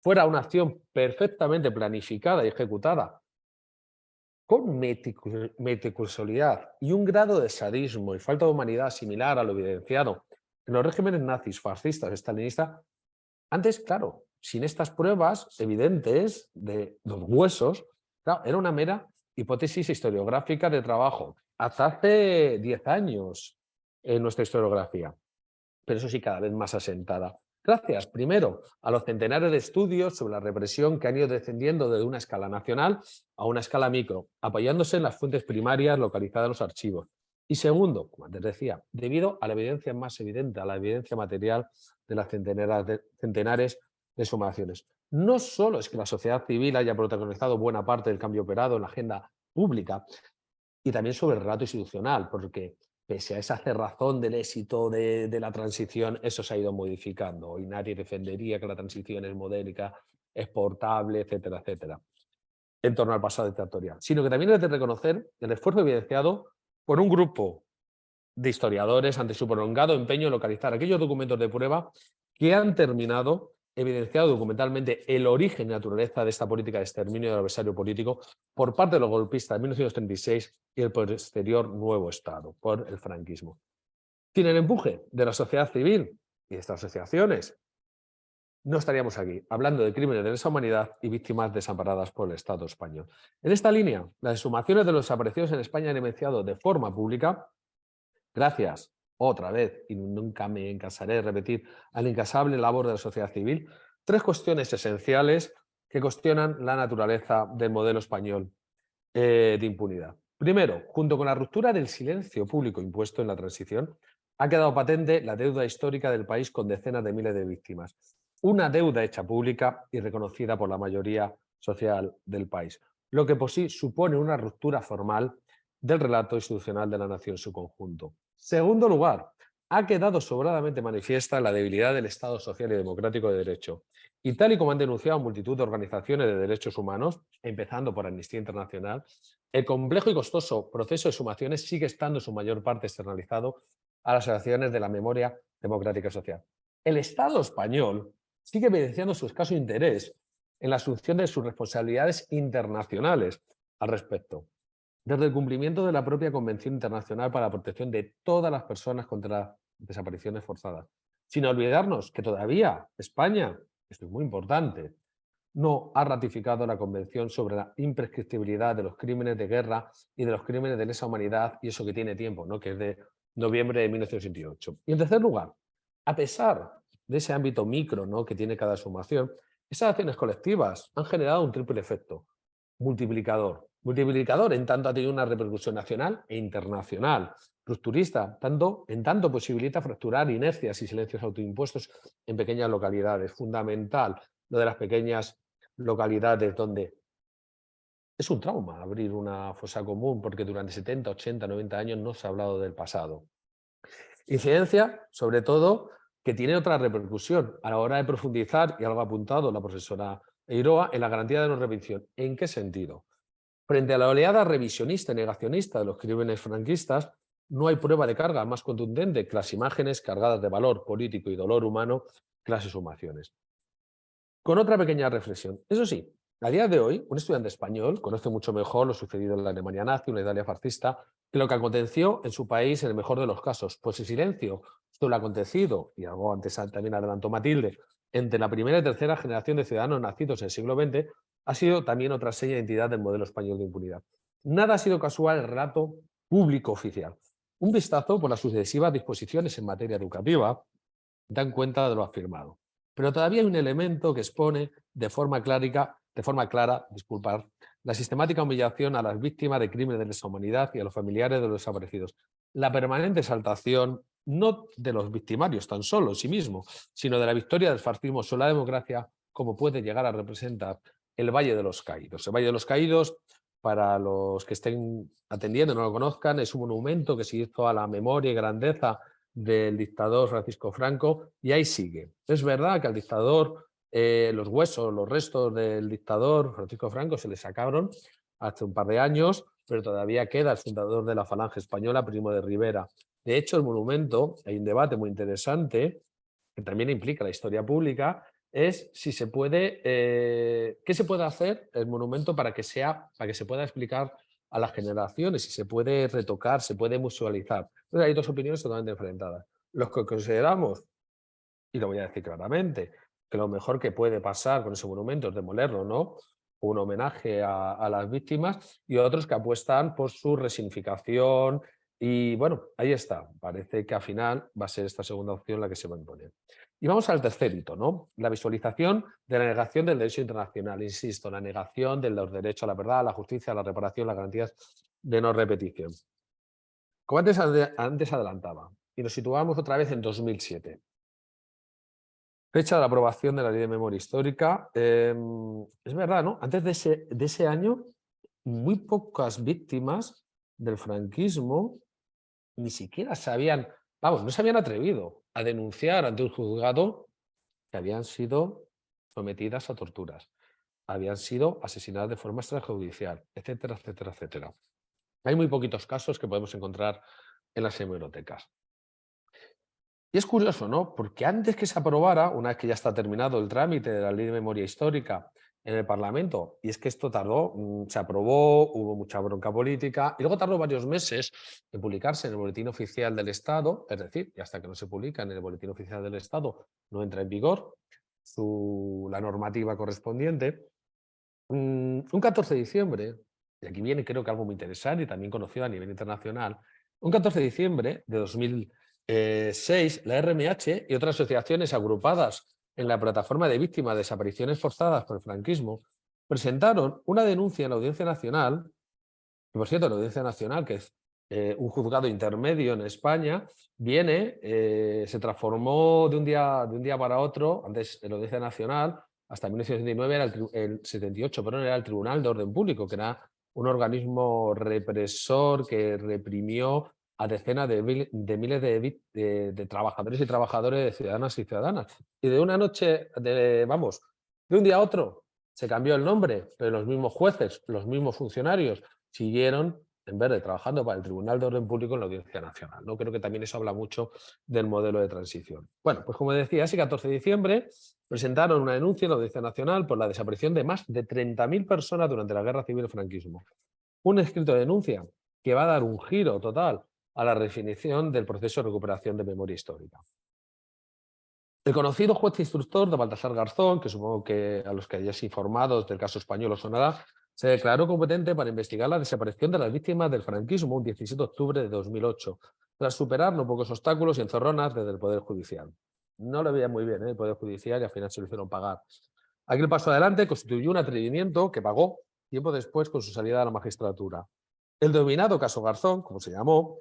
fuera una acción perfectamente planificada y ejecutada con meticulosidad y un grado de sadismo y falta de humanidad similar a lo evidenciado en los regímenes nazis, fascistas, estalinistas, antes, claro, sin estas pruebas evidentes de los huesos, claro, era una mera hipótesis historiográfica de trabajo, hasta hace 10 años en nuestra historiografía, pero eso sí, cada vez más asentada. Gracias, primero, a los centenares de estudios sobre la represión que han ido descendiendo desde una escala nacional a una escala micro, apoyándose en las fuentes primarias localizadas en los archivos. Y segundo, como antes decía, debido a la evidencia más evidente, a la evidencia material de las centenares de exhumaciones. No solo es que la sociedad civil haya protagonizado buena parte del cambio operado en la agenda pública, y también sobre el relato institucional, porque pese a esa cerrazón del éxito de la transición, eso se ha ido modificando. Hoy nadie defendería que la transición es modélica, exportable, etcétera, etcétera, en torno al pasado dictatorial. Sino que también es de reconocer el esfuerzo evidenciado por un grupo de historiadores ante su prolongado empeño en localizar aquellos documentos de prueba que han terminado evidenciado documentalmente el origen y naturaleza de esta política de exterminio del adversario político por parte de los golpistas de 1936 y el posterior nuevo Estado, por el franquismo. Sin el empuje de la sociedad civil y de estas asociaciones, no estaríamos aquí hablando de crímenes de lesa humanidad y víctimas desamparadas por el Estado español. En esta línea, las exhumaciones de los desaparecidos en España han evidenciado de forma pública, gracias, otra vez, y nunca me cansaré de repetir, a la incansable labor de la sociedad civil, tres cuestiones esenciales que cuestionan la naturaleza del modelo español de impunidad. Primero, junto con la ruptura del silencio público impuesto en la transición, ha quedado patente la deuda histórica del país con decenas de miles de víctimas. Una deuda hecha pública y reconocida por la mayoría social del país, lo que por sí supone una ruptura formal del relato institucional de la nación en su conjunto. Segundo lugar, ha quedado sobradamente manifiesta la debilidad del Estado social y democrático de derecho. Y tal y como han denunciado multitud de organizaciones de derechos humanos, empezando por Amnistía Internacional, el complejo y costoso proceso de exhumaciones sigue estando en su mayor parte externalizado a las asociaciones de la memoria democrática y social. El Estado español sigue evidenciando su escaso interés en la asunción de sus responsabilidades internacionales al respecto, desde el cumplimiento de la propia Convención Internacional para la Protección de todas las personas contra las desapariciones forzadas. Sin olvidarnos que todavía España, esto es muy importante, no ha ratificado la Convención sobre la imprescriptibilidad de los crímenes de guerra y de los crímenes de lesa humanidad, y eso que tiene tiempo, ¿no? Que es de noviembre de 1988. Y en tercer lugar, a pesar de ese ámbito micro, ¿no?, que tiene cada exhumación, esas acciones colectivas han generado un triple efecto multiplicador. Multiplicador en tanto ha tenido una repercusión nacional e internacional. Rupturista, en tanto posibilita fracturar inercias y silencios autoimpuestos en pequeñas localidades. Fundamental lo de las pequeñas localidades donde es un trauma abrir una fosa común porque durante 70, 80, 90 años no se ha hablado del pasado. Incidencia, sobre todo, que tiene otra repercusión a la hora de profundizar, y algo ha apuntado la profesora Eiroa, en la garantía de no repetición. ¿En qué sentido? Frente a la oleada revisionista y negacionista de los crímenes franquistas, no hay prueba de carga más contundente que las imágenes cargadas de valor político y dolor humano que las exhumaciones. Con otra pequeña reflexión. Eso sí, a día de hoy, un estudiante español conoce mucho mejor lo sucedido en la Alemania nazi, en la Italia fascista, que lo que aconteció en su país en el mejor de los casos. Pues el silencio sobre lo acontecido, y algo antes también adelantó Matilde, entre la primera y tercera generación de ciudadanos nacidos en el siglo XX, ha sido también otra seña de identidad del modelo español de impunidad. Nada ha sido casual el relato público oficial. Un vistazo por las sucesivas disposiciones en materia educativa dan cuenta de lo afirmado. Pero todavía hay un elemento que expone de forma clara, la sistemática humillación a las víctimas de crímenes de lesa humanidad y a los familiares de los desaparecidos, la permanente exaltación no de los victimarios tan solo en sí mismo, sino de la victoria del fascismo sobre la democracia, como puede llegar a representar el Valle de los Caídos. El Valle de los Caídos, para los que estén atendiendo y no lo conozcan, es un monumento que se hizo a la memoria y grandeza del dictador Francisco Franco, y ahí sigue. Es verdad que al dictador los huesos, los restos del dictador Francisco Franco se le sacaron hace un par de años, pero todavía queda el fundador de la Falange Española, Primo de Rivera. De hecho, el monumento, hay un debate muy interesante, que también implica la historia pública, es si se puede, qué se puede hacer el monumento para que se pueda explicar a las generaciones, si se puede retocar, se puede musealizar. Entonces hay dos opiniones totalmente enfrentadas. Los que consideramos, y lo voy a decir claramente, que lo mejor que puede pasar con ese monumento es demolerlo, ¿no? Un homenaje a las víctimas, y otros que apuestan por su resignificación. Y bueno, ahí está. Parece que al final va a ser esta segunda opción la que se va a imponer. Y vamos al tercer hito, ¿no? La visualización de la negación del derecho internacional. Insisto, la negación de los derechos a la verdad, a la justicia, a la reparación, las garantías de no repetición. Como antes adelantaba, y nos situamos otra vez en 2007. Fecha de la aprobación de la Ley de Memoria Histórica. Es verdad, ¿no? Antes de ese año, muy pocas víctimas del franquismo ni siquiera no se habían atrevido a denunciar ante un juzgado que habían sido sometidas a torturas, habían sido asesinadas de forma extrajudicial, etcétera, etcétera, etcétera. Hay muy poquitos casos que podemos encontrar en las hemerotecas. Y es curioso, ¿no? Porque antes que se aprobara, una vez que ya está terminado el trámite de la Ley de Memoria Histórica en el Parlamento, y es que esto tardó, se aprobó, hubo mucha bronca política, y luego tardó varios meses en publicarse en el Boletín Oficial del Estado, es decir, y hasta que no se publica en el Boletín Oficial del Estado no entra en vigor la normativa correspondiente. Un 14 de diciembre, y aquí viene creo que algo muy interesante y también conocido a nivel internacional, un 14 de diciembre de 2006, la RMH y otras asociaciones agrupadas en la plataforma de víctimas de desapariciones forzadas por el franquismo presentaron una denuncia en la Audiencia Nacional, y por cierto, la Audiencia Nacional, que es un juzgado intermedio en España, se transformó de un día para otro. Antes la Audiencia Nacional, hasta 1979, era el 78, perdón, era el Tribunal de Orden Público, que era un organismo represor que reprimió a decenas de miles de trabajadores y trabajadoras, de ciudadanas y ciudadanas. Y de una noche, de un día a otro, se cambió el nombre, pero los mismos jueces, los mismos funcionarios siguieron, en vez de trabajando para el Tribunal de Orden Público, en la Audiencia Nacional, ¿no? Creo que también eso habla mucho del modelo de transición. Bueno, pues como decía, ese 14 de diciembre presentaron una denuncia en la Audiencia Nacional por la desaparición de más de 30.000 personas durante la Guerra Civil y el franquismo. Un escrito de denuncia que va a dar un giro total a la definición del proceso de recuperación de memoria histórica. El conocido juez instructor de Baltasar Garzón, que supongo que a los que hayáis informados del caso español os sonará, se declaró competente para investigar la desaparición de las víctimas del franquismo un 17 de octubre de 2008, tras superar no pocos obstáculos y encerronas desde el Poder Judicial. No lo veía muy bien el Poder Judicial y al final se lo hicieron pagar. Aquel paso adelante constituyó un atrevimiento que pagó tiempo después con su salida de la magistratura. El denominado caso Garzón, como se llamó,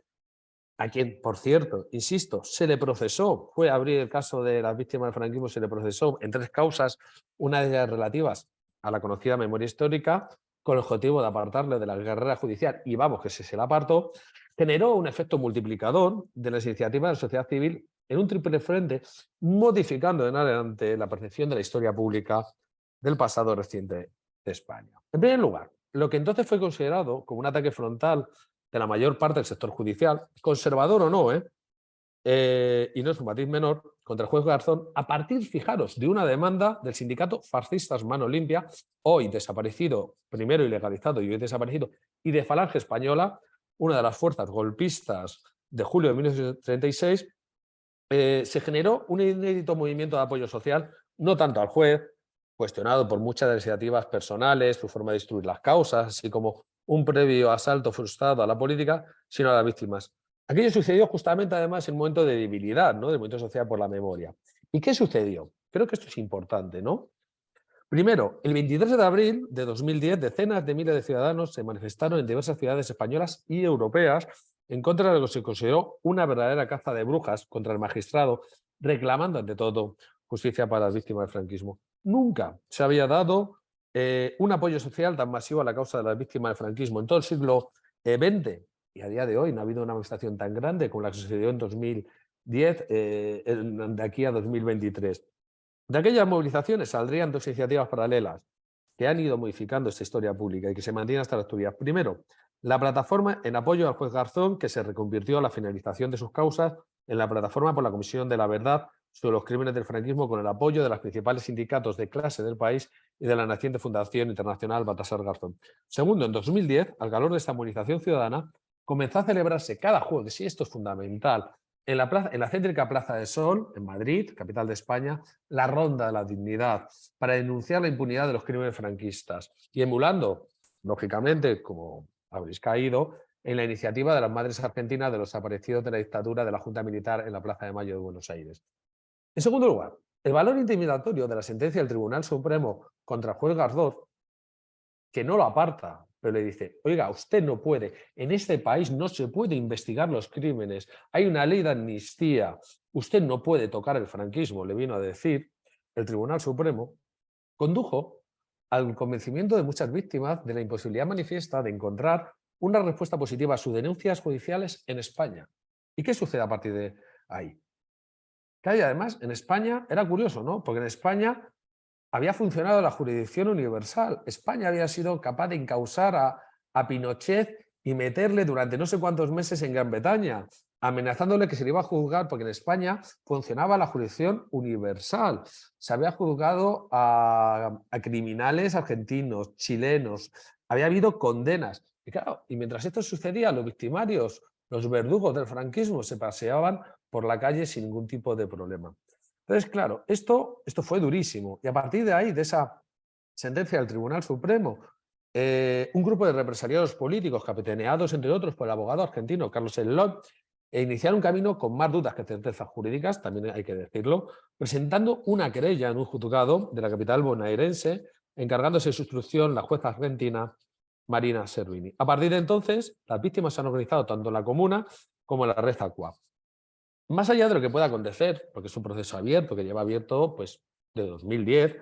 a quien, por cierto, insisto, se le procesó, fue a abrir el caso de las víctimas del franquismo, se le procesó en 3 causas, una de ellas relativas a la conocida memoria histórica, con el objetivo de apartarle de la carrera judicial, y vamos, que se la apartó, generó un efecto multiplicador de las iniciativas de la sociedad civil en un triple frente, modificando en adelante la percepción de la historia pública del pasado reciente de España. En primer lugar, lo que entonces fue considerado como un ataque frontal de la mayor parte del sector judicial, conservador o no, y no es un matiz menor, contra el juez Garzón, a partir, fijaros, de una demanda del sindicato Fascistas Mano Limpia, hoy desaparecido, primero ilegalizado y hoy desaparecido, y de Falange Española, una de las fuerzas golpistas de julio de 1936, se generó un inédito movimiento de apoyo social, no tanto al juez, cuestionado por muchas de las iniciativas personales, su forma de instruir las causas, así como un previo asalto frustrado a la política, sino a las víctimas. Aquello sucedió justamente, además, en un momento de debilidad, ¿no? Del movimiento social por la memoria. ¿Y qué sucedió? Creo que esto es importante, ¿no? Primero, el 23 de abril de 2010, decenas de miles de ciudadanos se manifestaron en diversas ciudades españolas y europeas en contra de lo que se consideró una verdadera caza de brujas contra el magistrado, reclamando ante todo justicia para las víctimas del franquismo. Nunca se había dado un apoyo social tan masivo a la causa de las víctimas del franquismo. En todo el siglo XX y a día de hoy no ha habido una manifestación tan grande como la que sucedió en 2010, de aquí a 2023. De aquellas movilizaciones saldrían dos iniciativas paralelas que han ido modificando esta historia pública y que se mantienen hasta la actualidad. Primero, la plataforma en apoyo al juez Garzón, que se reconvirtió a la finalización de sus causas en la plataforma por la Comisión de la Verdad sobre los crímenes del franquismo, con el apoyo de los principales sindicatos de clase del país y de la naciente Fundación Internacional Baltasar Garzón. Segundo, en 2010, al calor de esta movilización ciudadana, comenzó a celebrarse cada jueves, y esto es fundamental, en la céntrica Plaza de Sol, en Madrid, capital de España, la Ronda de la Dignidad, para denunciar la impunidad de los crímenes franquistas y emulando, lógicamente, como habréis caído, en la iniciativa de las Madres Argentinas de los desaparecidos de la dictadura de la Junta Militar en la Plaza de Mayo de Buenos Aires. En segundo lugar, el valor intimidatorio de la sentencia del Tribunal Supremo contra el juez Garzón, que no lo aparta, pero le dice, oiga, usted no puede, en este país no se puede investigar los crímenes, hay una ley de amnistía, usted no puede tocar el franquismo, le vino a decir el Tribunal Supremo, condujo al convencimiento de muchas víctimas de la imposibilidad manifiesta de encontrar una respuesta positiva a sus denuncias judiciales en España. ¿Y qué sucede a partir de ahí? Que además en España era curioso, ¿no? Porque en España había funcionado la jurisdicción universal. España había sido capaz de encausar a Pinochet y meterle durante no sé cuántos meses en Gran Bretaña, amenazándole que se le iba a juzgar, porque en España funcionaba la jurisdicción universal. Se había juzgado a criminales argentinos, chilenos, había habido condenas. Y claro, y mientras esto sucedía, los victimarios, los verdugos del franquismo se paseaban por la calle sin ningún tipo de problema. Entonces, claro, esto fue durísimo. Y a partir de ahí, de esa sentencia del Tribunal Supremo, un grupo de represaliados políticos, capitaneados, entre otros, por el abogado argentino Carlos Elot, iniciaron un camino con más dudas que certezas jurídicas, también hay que decirlo, presentando una querella en un juzgado de la capital bonaerense, encargándose de su instrucción la jueza argentina Marina Servini. A partir de entonces, las víctimas se han organizado tanto en la comuna como en la red ACUA. Más allá de lo que pueda acontecer, porque es un proceso abierto, que lleva abierto pues, de 2010,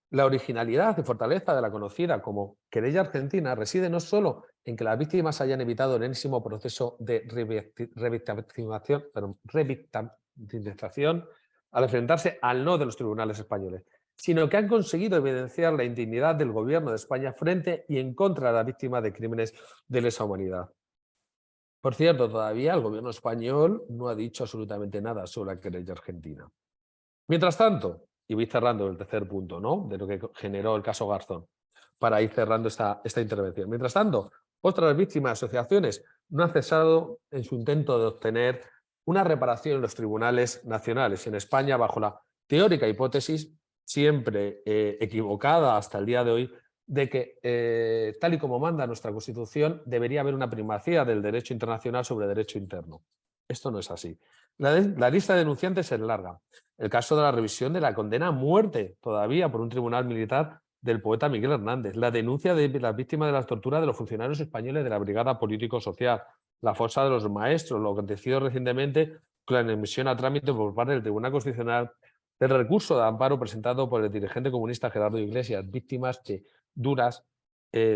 la originalidad y fortaleza de la conocida como querella argentina reside no solo en que las víctimas hayan evitado el enésimo proceso de revictimización al enfrentarse al no de los tribunales españoles, sino que han conseguido evidenciar la indignidad del gobierno de España frente y en contra de las víctimas de crímenes de lesa humanidad. Por cierto, todavía el gobierno español no ha dicho absolutamente nada sobre la querella argentina. Mientras tanto, y voy cerrando el tercer punto, ¿no?, de lo que generó el caso Garzón, para ir cerrando esta intervención. Mientras tanto, otras víctimas y asociaciones no han cesado en su intento de obtener una reparación en los tribunales nacionales. En España, bajo la teórica hipótesis, siempre equivocada hasta el día de hoy, de que, tal y como manda nuestra Constitución, debería haber una primacía del derecho internacional sobre el derecho interno. Esto no es así. La lista de denunciantes es larga. El caso de la revisión de la condena a muerte, todavía por un tribunal militar, del poeta Miguel Hernández. La denuncia de las víctimas de las torturas de los funcionarios españoles de la Brigada Político-Social. La fosa de los maestros, lo acontecido recientemente con la emisión a trámite por parte del Tribunal Constitucional del recurso de amparo presentado por el dirigente comunista Gerardo Iglesias, víctimas de duras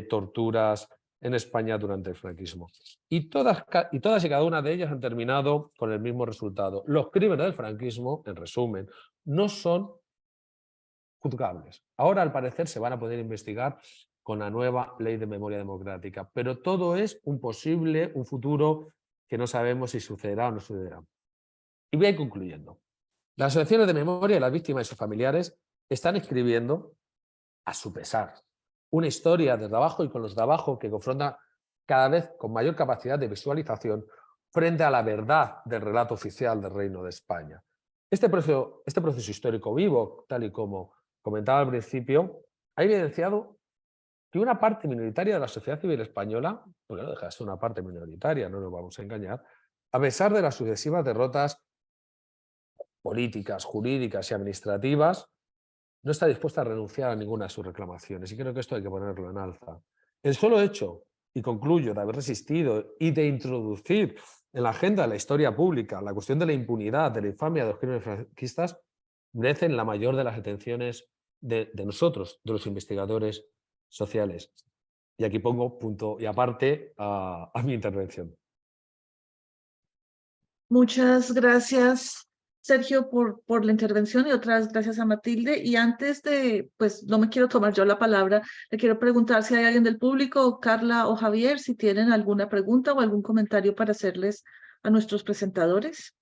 torturas en España durante el franquismo. Y todas y cada una de ellas han terminado con el mismo resultado. Los crímenes del franquismo, en resumen, no son juzgables. Ahora, al parecer, se van a poder investigar con la nueva Ley de Memoria Democrática, pero todo es un futuro que no sabemos si sucederá o no sucederá. Y voy a ir concluyendo. Las asociaciones de memoria de las víctimas y sus familiares están escribiendo, a su pesar, una historia desde abajo y con los de abajo que confronta cada vez con mayor capacidad de visualización frente a la verdad del relato oficial del Reino de España. Este proceso histórico vivo, tal y como comentaba al principio, ha evidenciado que una parte minoritaria de la sociedad civil española, porque no deja de ser una parte minoritaria, no nos vamos a engañar, a pesar de las sucesivas derrotas políticas, jurídicas y administrativas, no está dispuesta a renunciar a ninguna de sus reclamaciones, y creo que esto hay que ponerlo en alza. El solo hecho, y concluyo, de haber resistido y de introducir en la agenda de la historia pública la cuestión de la impunidad, de la infamia de los crímenes franquistas, merecen la mayor de las atenciones de nosotros, de los investigadores sociales. Y aquí pongo punto y aparte a mi intervención. Muchas gracias, Sergio, por la intervención y otras gracias a Matilde. Y antes de, pues no me quiero tomar yo la palabra, le quiero preguntar si hay alguien del público, Carla o Javier, si tienen alguna pregunta o algún comentario para hacerles a nuestros presentadores.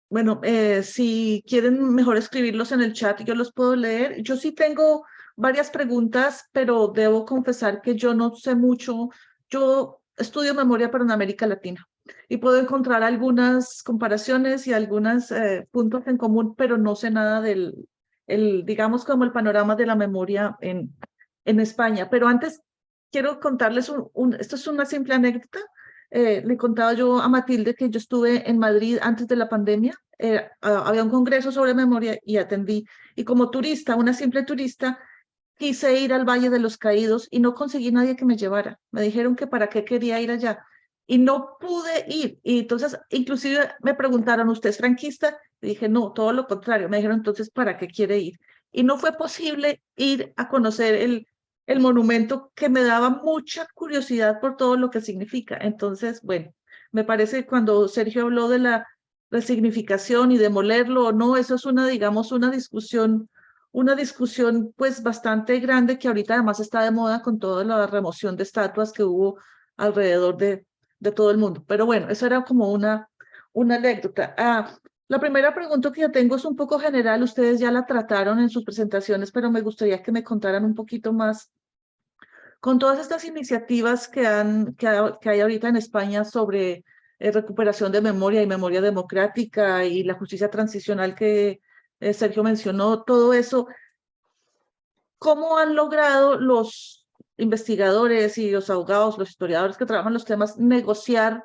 Bueno, si quieren mejor escribirlos en el chat, yo los puedo leer. Yo sí tengo varias preguntas, pero debo confesar que yo no sé mucho. Yo estudio memoria para una América Latina y puedo encontrar algunas comparaciones y algunos puntos en común, pero no sé nada digamos, como el panorama de la memoria en España. Pero antes quiero contarles esto es una simple anécdota. Le contaba yo a Matilde que yo estuve en Madrid antes de la pandemia. Había un congreso sobre memoria y atendí. Y como turista, una simple turista, quise ir al Valle de los Caídos y no conseguí nadie que me llevara. Me dijeron que para qué quería ir allá. Y no pude ir. Y entonces, inclusive me preguntaron, ¿usted es franquista? Y dije, no, todo lo contrario. Me dijeron, entonces, ¿para qué quiere ir? Y no fue posible ir a conocer el monumento, que me daba mucha curiosidad por todo lo que significa. Entonces, bueno, me parece que cuando Sergio habló de la resignificación y demolerlo o no, eso es digamos, una discusión pues bastante grande, que ahorita además está de moda con toda la remoción de estatuas que hubo alrededor de todo el mundo. Pero bueno, eso era como una anécdota. La primera pregunta que yo tengo es un poco general. Ustedes ya la trataron en sus presentaciones, pero me gustaría que me contaran un poquito más con todas estas iniciativas que hay ahorita en España sobre recuperación de memoria y memoria democrática y la justicia transicional que Sergio mencionó. Todo eso, ¿cómo han logrado los investigadores y los abogados, los historiadores que trabajan los temas, negociar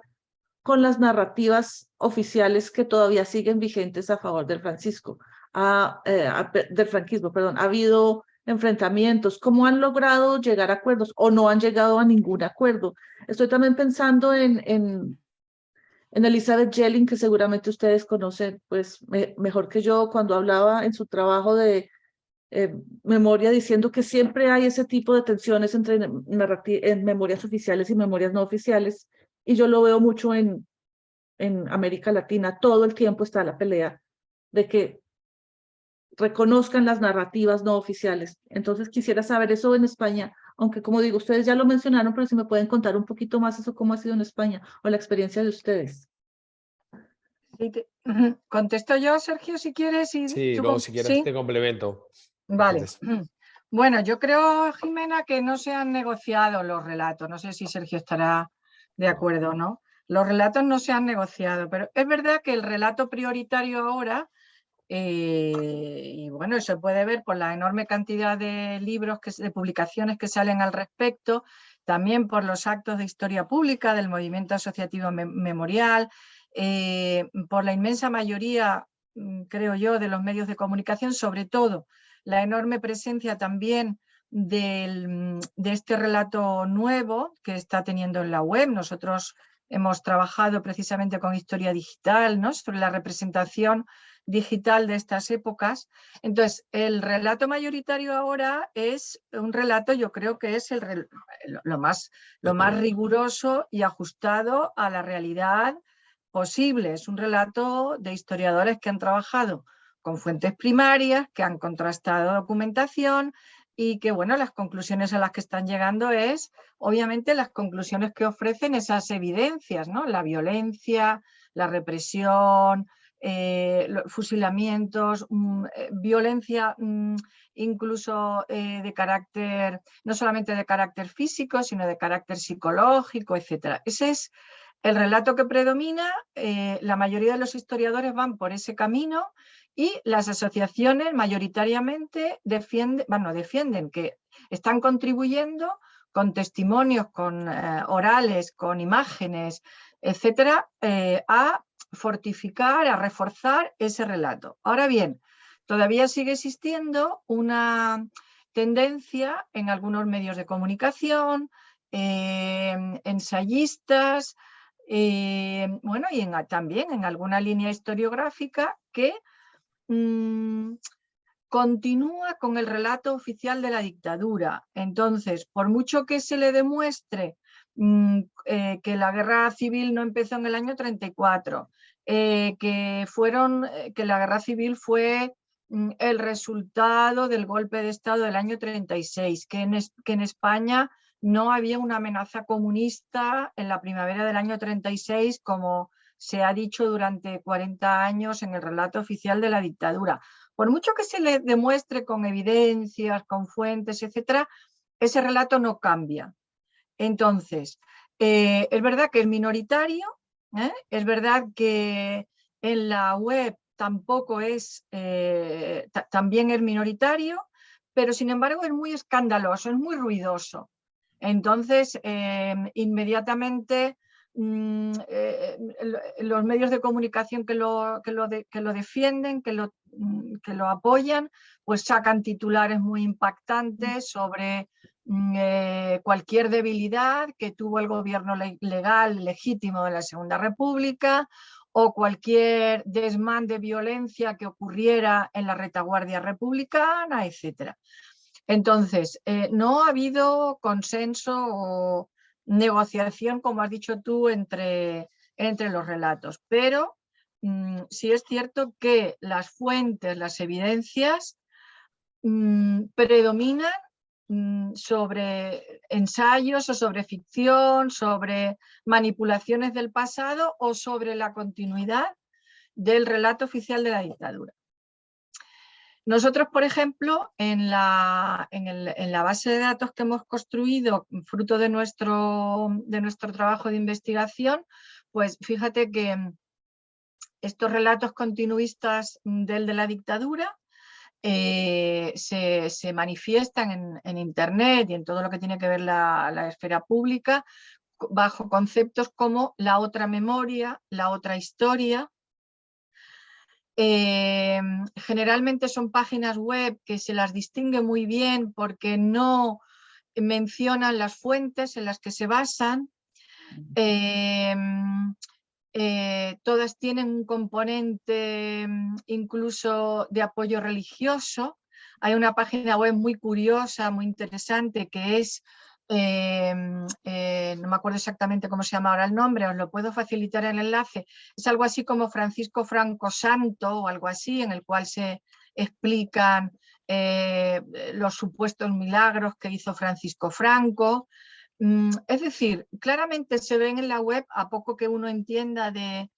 con las narrativas oficiales que todavía siguen vigentes a favor del del franquismo, perdón? ¿Ha habido enfrentamientos? ¿Cómo han logrado llegar a acuerdos o no han llegado a ningún acuerdo? Estoy también pensando en Elizabeth Jelling, que seguramente ustedes conocen pues mejor que yo, cuando hablaba en su trabajo de memoria, diciendo que siempre hay ese tipo de tensiones entre en memorias oficiales y memorias no oficiales, y yo lo veo mucho en América Latina. Todo el tiempo está la pelea de que reconozcan las narrativas no oficiales. Entonces quisiera saber eso en España, aunque como digo, ustedes ya lo mencionaron, pero si me pueden contar un poquito más eso, cómo ha sido en España o la experiencia de ustedes. Sí, contesto yo, Sergio, si quieres. Sí, tú luego si quieres ¿sí? te complemento. Vale. Entonces, Bueno, yo creo, Jimena, que no se han negociado los relatos. No sé si Sergio estará de acuerdo o no. Los relatos no se han negociado, pero es verdad que el relato prioritario ahora, y bueno, eso se puede ver por la enorme cantidad de libros, de publicaciones que salen al respecto, también por los actos de historia pública del movimiento asociativo memorial, por la inmensa mayoría, creo yo, de los medios de comunicación, sobre todo la enorme presencia también de este relato nuevo que está teniendo en la web. Nosotros hemos trabajado precisamente con Historia Digital, ¿no?, sobre la representación digital de estas épocas. Entonces, el relato mayoritario ahora es un relato, yo creo que es lo más riguroso y ajustado a la realidad posible. Es un relato de historiadores que han trabajado con fuentes primarias, que han contrastado documentación y que, bueno, las conclusiones a las que están llegando es, obviamente, las conclusiones que ofrecen esas evidencias, ¿no? La violencia, la represión, fusilamientos, violencia incluso de carácter, no solamente de carácter físico, sino de carácter psicológico, etc. Ese es el relato que predomina. La mayoría de los historiadores van por ese camino y las asociaciones mayoritariamente defienden que están contribuyendo con testimonios, con orales, con imágenes, etcétera, a fortificar, a reforzar ese relato. Ahora bien, todavía sigue existiendo una tendencia en algunos medios de comunicación, ensayistas, bueno, y también en alguna línea historiográfica que continúa con el relato oficial de la dictadura. Entonces, por mucho que se le demuestre que la guerra civil no empezó en el año 34, que la guerra civil fue el resultado del golpe de Estado del año 36, que en España no había una amenaza comunista en la primavera del año 36, como se ha dicho durante 40 años en el relato oficial de la dictadura. Por mucho que se le demuestre con evidencias, con fuentes, etcétera, ese relato no cambia. Entonces, es verdad que es minoritario, es verdad que en la web tampoco es, también es minoritario, pero sin embargo es muy escandaloso, es muy ruidoso. Entonces, inmediatamente los medios de comunicación que lo defienden, que lo apoyan, pues sacan titulares muy impactantes sobre cualquier debilidad que tuvo el gobierno legal legítimo de la Segunda República o cualquier desmán de violencia que ocurriera en la retaguardia republicana, etc. Entonces, no ha habido consenso o negociación, como has dicho tú, entre los relatos, pero sí es cierto que las fuentes, las evidencias predominan sobre ensayos o sobre ficción, sobre manipulaciones del pasado o sobre la continuidad del relato oficial de la dictadura. Nosotros, por ejemplo, en la base de datos que hemos construido, fruto de nuestro trabajo de investigación, pues fíjate que estos relatos continuistas del de la dictadura se manifiestan en Internet y en todo lo que tiene que ver la esfera pública bajo conceptos como la otra memoria, la otra historia. Generalmente son páginas web que se las distingue muy bien porque no mencionan las fuentes en las que se basan. Todas tienen un componente incluso de apoyo religioso. Hay una página web muy curiosa, muy interesante, que es, no me acuerdo exactamente cómo se llama ahora el nombre, os lo puedo facilitar el enlace. Es algo así como Francisco Franco Santo o algo así, en el cual se explican los supuestos milagros que hizo Francisco Franco. Es decir, claramente se ven en la web, a poco que uno entienda de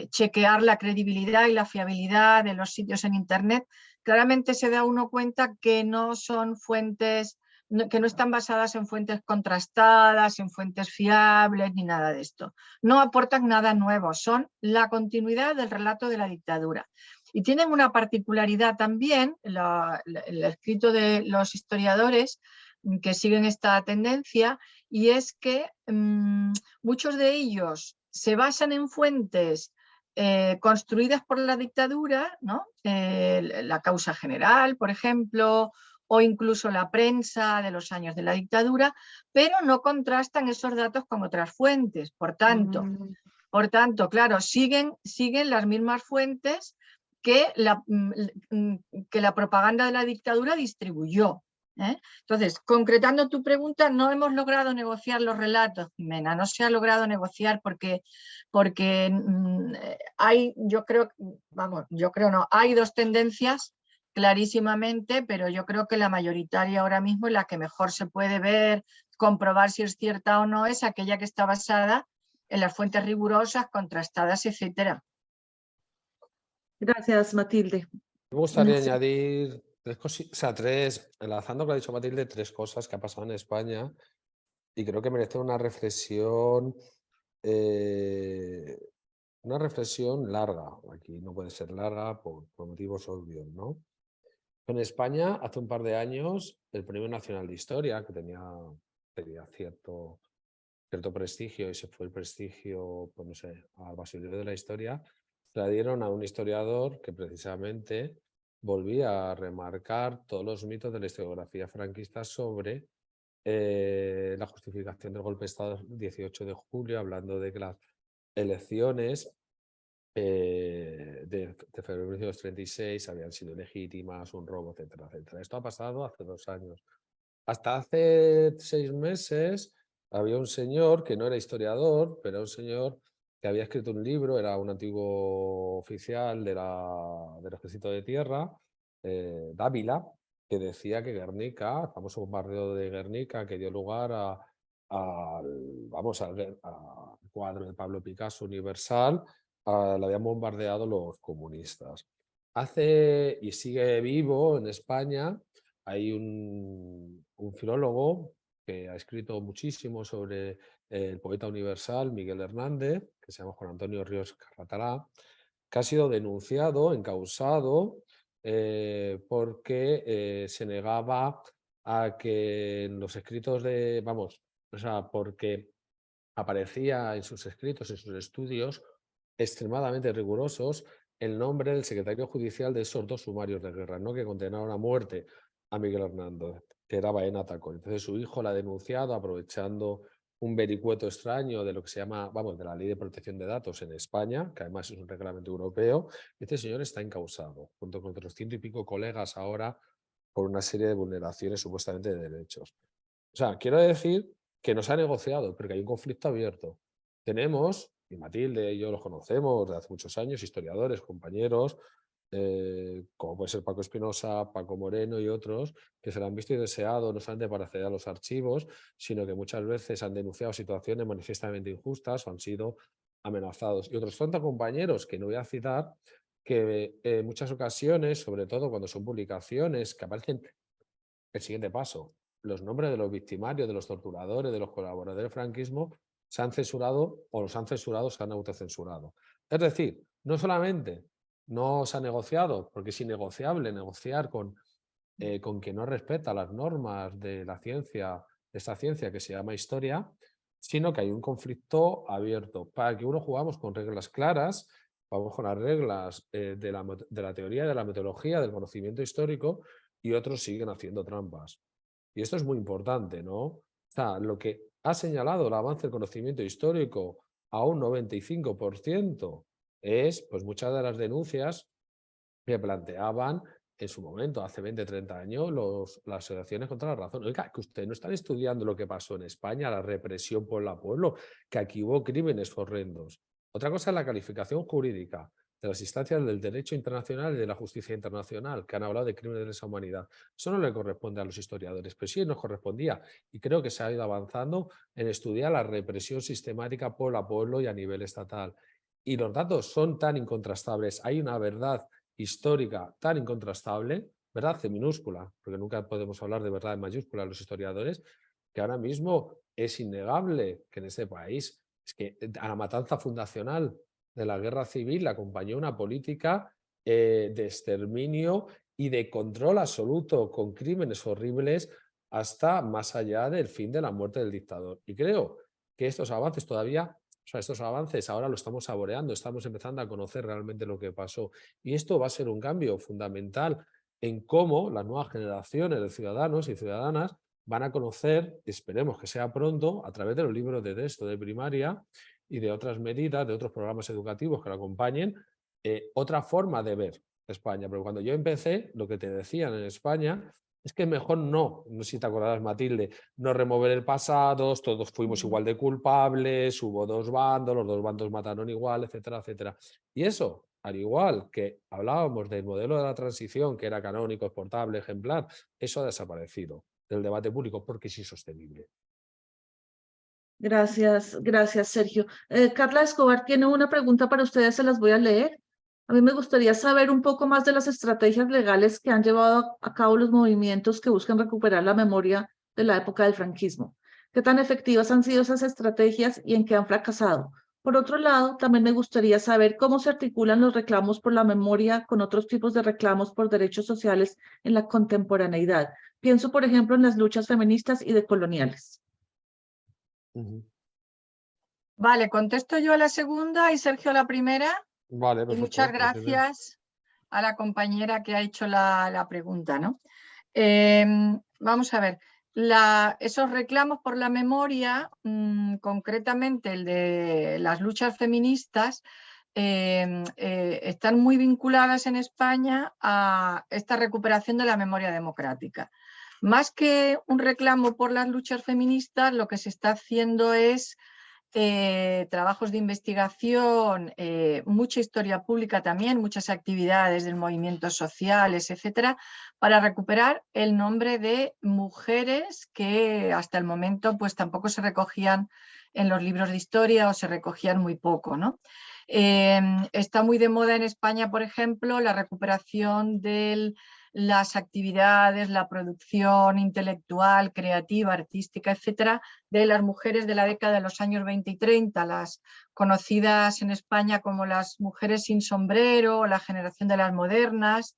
chequear la credibilidad y la fiabilidad de los sitios en Internet, claramente se da uno cuenta que no son fuentes, que no están basadas en fuentes contrastadas, en fuentes fiables, ni nada de esto. No aportan nada nuevo, son la continuidad del relato de la dictadura. Y tienen una particularidad también, el escrito de los historiadores que siguen esta tendencia, y es que muchos de ellos se basan en fuentes construidas por la dictadura, ¿no? La causa general, por ejemplo, o incluso la prensa de los años de la dictadura, pero no contrastan esos datos con otras fuentes. Por tanto, claro, siguen las mismas fuentes que la propaganda de la dictadura distribuyó. Entonces, concretando tu pregunta, no hemos logrado negociar los relatos, Jimena, no se ha logrado negociar porque hay, hay dos tendencias clarísimamente, pero yo creo que la mayoritaria ahora mismo y la que mejor se puede ver, comprobar si es cierta o no, es aquella que está basada en las fuentes rigurosas, contrastadas, etcétera. Gracias, Matilde. Me gustaría añadir enlazando con lo que ha dicho Matilde, tres cosas que ha pasado en España y creo que merecen una reflexión larga. Aquí no puede ser larga por motivos obvios, ¿no? En España, hace un par de años, el Premio Nacional de Historia, que tenía cierto cierto prestigio, y se fue el prestigio, pues no sé, al basurero de la historia, la dieron a un historiador que precisamente volvía a remarcar todos los mitos de la historiografía franquista sobre la justificación del golpe de Estado del 18 de julio, hablando de que las elecciones de febrero de 1936 habían sido legítimas, un robo, etcétera, etcétera. Esto ha pasado hace 2 años. Hasta hace 6 meses había un señor que no era historiador, pero era un señor que había escrito un libro, era un antiguo oficial del Ejército de Tierra, Dávila, que decía que Guernica, el famoso bombardeo de Guernica, que dio lugar al cuadro de Pablo Picasso universal, lo habían bombardeado los comunistas. Y sigue vivo en España. Hay un filólogo que ha escrito muchísimo sobre el poeta universal Miguel Hernández, que se llama Juan Antonio Ríos Carratalá, que ha sido denunciado, encausado, porque se negaba a que en los escritos porque aparecía en sus escritos, en sus estudios, extremadamente rigurosos, el nombre del secretario judicial de esos 2 sumarios de guerra, ¿no?, que condenaron a muerte a Miguel Hernández, que era Baena Tacón. Entonces su hijo la ha denunciado aprovechando un vericueto extraño de lo que se llama, de la Ley de Protección de Datos en España, que además es un reglamento europeo. Este señor está encausado, junto con otros 100 y pico colegas ahora, por una serie de vulneraciones supuestamente de derechos. O sea, quiero decir que no se ha negociado, porque hay un conflicto abierto. Tenemos, y Matilde y yo los conocemos de hace muchos años, historiadores, compañeros, como puede ser Paco Espinosa, Paco Moreno y otros, que se lo han visto y deseado no solamente para acceder a los archivos, sino que muchas veces han denunciado situaciones manifiestamente injustas o han sido amenazados. Y otros tantos compañeros, que no voy a citar, que en muchas ocasiones, sobre todo cuando son publicaciones que aparecen el siguiente paso, los nombres de los victimarios, de los torturadores, de los colaboradores del franquismo, se han censurado o los han censurado, se han autocensurado. Es decir, no solamente no se ha negociado, porque es innegociable negociar con quien no respeta las normas de la ciencia, de esta ciencia que se llama historia, sino que hay un conflicto abierto. Para que uno jugamos con reglas claras, vamos con las reglas de la teoría, de la metodología, del conocimiento histórico, y otros siguen haciendo trampas. Y esto es muy importante, ¿no? O sea, lo que ha señalado el avance del conocimiento histórico a un 95% es, pues, muchas de las denuncias que planteaban en su momento, hace 20, 30 años, las asociaciones contra la razón. Oiga, que ustedes no están estudiando lo que pasó en España, la represión por la pueblo, que aquí hubo crímenes horrendos. Otra cosa es la calificación jurídica de las instancias del derecho internacional y de la justicia internacional, que han hablado de crímenes de lesa humanidad. Eso no le corresponde a los historiadores, pero sí nos correspondía. Y creo que se ha ido avanzando en estudiar la represión sistemática pueblo a pueblo y a nivel estatal. Y los datos son tan incontrastables. Hay una verdad histórica tan incontrastable, verdad en minúscula, porque nunca podemos hablar de verdad en mayúscula los historiadores, que ahora mismo es innegable que en este país, es que a la matanza fundacional de la guerra civil le acompañó una política de exterminio y de control absoluto, con crímenes horribles hasta más allá del fin de la muerte del dictador. Y creo que estos avances estos avances ahora lo estamos saboreando, estamos empezando a conocer realmente lo que pasó. Y esto va a ser un cambio fundamental en cómo las nuevas generaciones de ciudadanos y ciudadanas van a conocer, esperemos que sea pronto, a través de los libros de texto de primaria y de otras medidas, de otros programas educativos que lo acompañen, otra forma de ver España. Pero cuando yo empecé, lo que te decían en España es que mejor no sé si te acordarás, Matilde, no remover el pasado, todos fuimos igual de culpables, hubo 2 bandos, los 2 bandos mataron igual, etcétera, etcétera. Y eso, al igual que hablábamos del modelo de la transición, que era canónico, exportable, ejemplar, eso ha desaparecido del debate público porque es insostenible. Gracias, Sergio. Carla Escobar tiene una pregunta para ustedes, se las voy a leer. A mí me gustaría saber un poco más de las estrategias legales que han llevado a cabo los movimientos que buscan recuperar la memoria de la época del franquismo. ¿Qué tan efectivas han sido esas estrategias y en qué han fracasado? Por otro lado, también me gustaría saber cómo se articulan los reclamos por la memoria con otros tipos de reclamos por derechos sociales en la contemporaneidad. Pienso, por ejemplo, en las luchas feministas y decoloniales. Vale, contesto yo a la segunda y Sergio a la primera. Vale, Y perfecto. muchas parece bien. gracias a la compañera que ha hecho la pregunta, ¿no? Vamos a ver, esos reclamos por la memoria, concretamente el de las luchas feministas, están muy vinculadas en España a esta recuperación de la memoria democrática. Más que un reclamo por las luchas feministas, lo que se está haciendo es trabajos de investigación, mucha historia pública también, muchas actividades de movimientos sociales, etcétera, para recuperar el nombre de mujeres que hasta el momento pues tampoco se recogían en los libros de historia o se recogían muy poco, ¿no? Está muy de moda en España, por ejemplo, la recuperación de las actividades, la producción intelectual, creativa, artística, etcétera, de las mujeres de la década de los años 20 y 30, las conocidas en España como las mujeres sin sombrero, la generación de las modernas,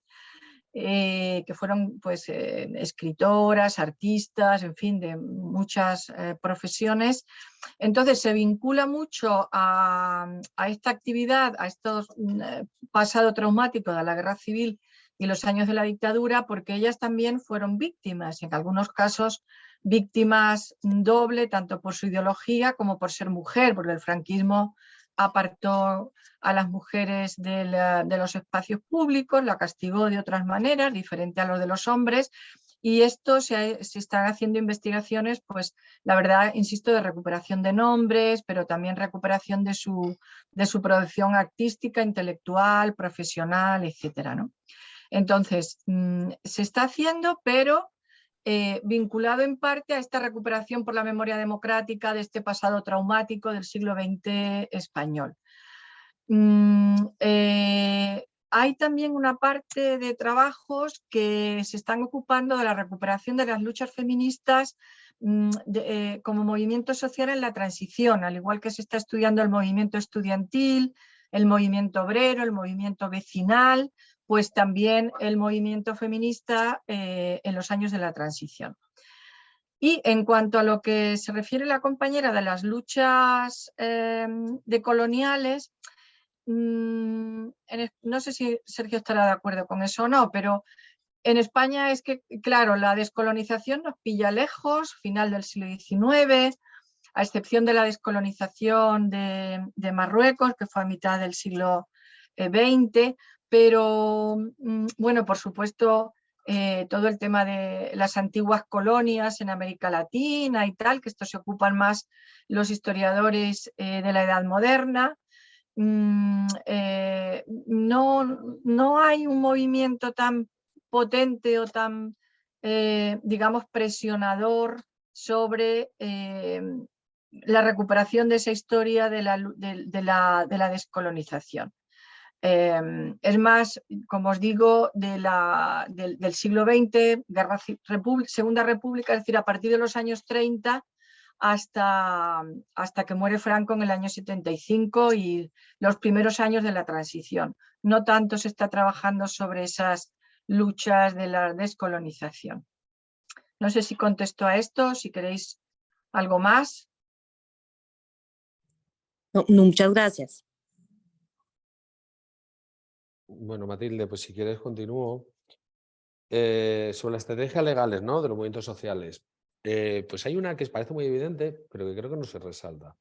que fueron pues, escritoras, artistas, en fin, de muchas profesiones. Entonces se vincula mucho a esta actividad, a estos pasado traumático de la guerra civil y los años de la dictadura, porque ellas también fueron víctimas, en algunos casos víctimas doble, tanto por su ideología como por ser mujer, porque el franquismo apartó a las mujeres de los espacios públicos, la castigó de otras maneras, diferente a los de los hombres, y esto se están haciendo investigaciones, pues la verdad, insisto, de recuperación de nombres, pero también recuperación de su producción artística, intelectual, profesional, etcétera, ¿no? Entonces, se está haciendo, pero vinculado en parte a esta recuperación por la memoria democrática de este pasado traumático del siglo XX español. Hay también una parte de trabajos que se están ocupando de la recuperación de las luchas feministas como movimiento social en la transición, al igual que se está estudiando el movimiento estudiantil, el movimiento obrero, el movimiento vecinal, pues también el movimiento feminista en los años de la transición. Y en cuanto a lo que se refiere la compañera de las luchas decoloniales, no sé si Sergio estará de acuerdo con eso o no, pero en España es que, claro, la descolonización nos pilla lejos, final del siglo XIX, a excepción de la descolonización de Marruecos, que fue a mitad del siglo XX, pero bueno, por supuesto, todo el tema de las antiguas colonias en América Latina y tal, que esto se ocupan más los historiadores de la Edad Moderna. No hay un movimiento tan potente o tan, digamos, presionador sobre la recuperación de esa historia de la descolonización. Es más, como os digo, del siglo XX, Segunda República, es decir, a partir de los años 30 hasta que muere Franco en el año 75 y los primeros años de la transición. No tanto se está trabajando sobre esas luchas de la descolonización. No sé si contesto a esto, si queréis algo más. No, muchas gracias. Bueno, Matilde, pues si quieres continúo. Sobre las estrategias legales, ¿no?, de los movimientos sociales. Pues hay una que parece muy evidente, pero que creo que no se resalta.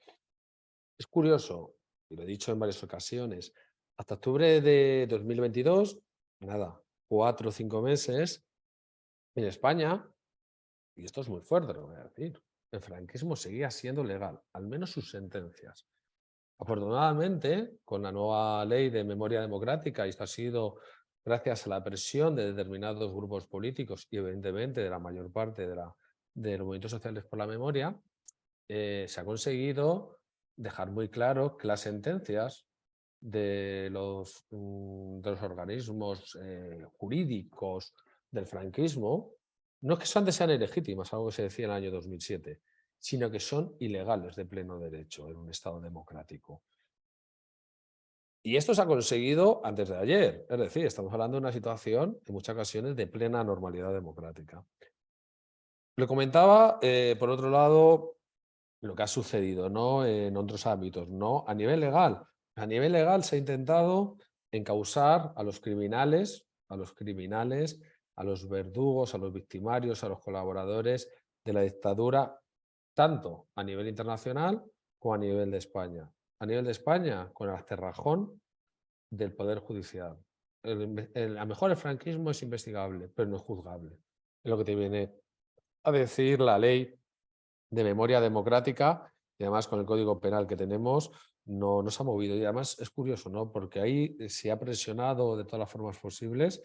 Es curioso, y lo he dicho en varias ocasiones, hasta octubre de 2022, nada, 4 o 5 meses, en España, y esto es muy fuerte lo que voy a decir, el franquismo seguía siendo legal, al menos sus sentencias. Afortunadamente, con la nueva ley de memoria democrática, y esto ha sido gracias a la presión de determinados grupos políticos y evidentemente de la mayor parte de los movimientos sociales por la memoria, se ha conseguido dejar muy claro que las sentencias de los organismos jurídicos del franquismo no es que sean ilegítimas, algo que se decía en el año 2007, sino que son ilegales de pleno derecho en un Estado democrático. Y esto se ha conseguido antes de ayer, es decir, estamos hablando de una situación en muchas ocasiones de plena normalidad democrática. Lo comentaba, por otro lado, lo que ha sucedido, ¿no? En otros ámbitos, ¿no? A nivel legal se ha intentado encausar a los criminales, a los verdugos, a los victimarios, a los colaboradores de la dictadura, tanto a nivel internacional como a nivel de España. A nivel de España, con el cerrajón del Poder Judicial. A lo mejor el franquismo es investigable, pero no es juzgable. Es lo que te viene a decir la ley de memoria democrática, y además con el Código Penal que tenemos no se ha movido. Y además es curioso, ¿no? Porque ahí se ha presionado de todas las formas posibles,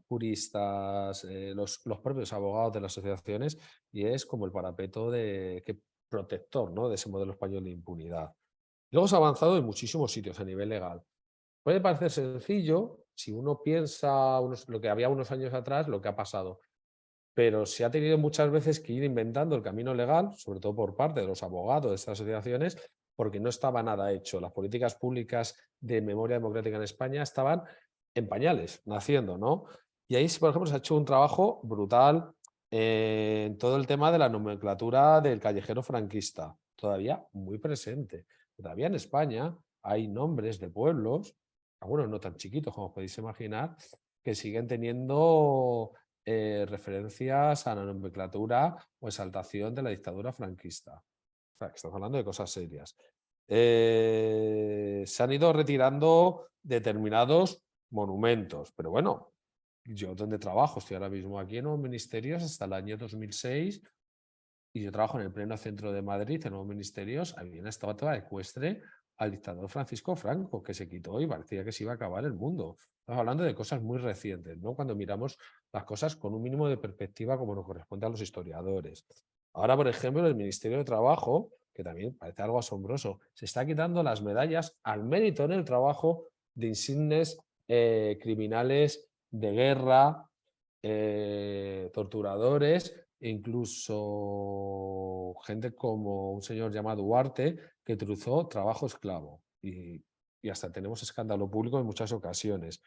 juristas, los propios abogados de las asociaciones, y es como el parapeto protector, ¿no? De ese modelo español de impunidad. Luego se ha avanzado en muchísimos sitios a nivel legal. Puede parecer sencillo si uno piensa lo que había unos años atrás, lo que ha pasado, pero se ha tenido muchas veces que ir inventando el camino legal, sobre todo por parte de los abogados de estas asociaciones, porque no estaba nada hecho. Las políticas públicas de memoria democrática en España estaban en pañales, naciendo, ¿no? Y ahí, por ejemplo, se ha hecho un trabajo brutal en todo el tema de la nomenclatura del callejero franquista, todavía muy presente. Todavía en España hay nombres de pueblos, algunos no tan chiquitos como os podéis imaginar, que siguen teniendo referencias a la nomenclatura o exaltación de la dictadura franquista. O sea, que estamos hablando de cosas serias. Se han ido retirando determinados monumentos, pero bueno, yo donde trabajo, estoy ahora mismo aquí en Nuevos Ministerios hasta el año 2006 y yo trabajo en el pleno centro de Madrid, en Nuevos Ministerios, había una estatua ecuestre al dictador Francisco Franco, que se quitó y parecía que se iba a acabar el mundo. Estamos hablando de cosas muy recientes, ¿no? Cuando miramos las cosas con un mínimo de perspectiva como nos corresponde a los historiadores. Ahora, por ejemplo, el Ministerio de Trabajo, que también parece algo asombroso, se está quitando las medallas al mérito en el trabajo de insignes criminales de guerra, torturadores, e incluso gente como un señor llamado Duarte, que truzó trabajo esclavo. Y hasta tenemos escándalo público en muchas ocasiones.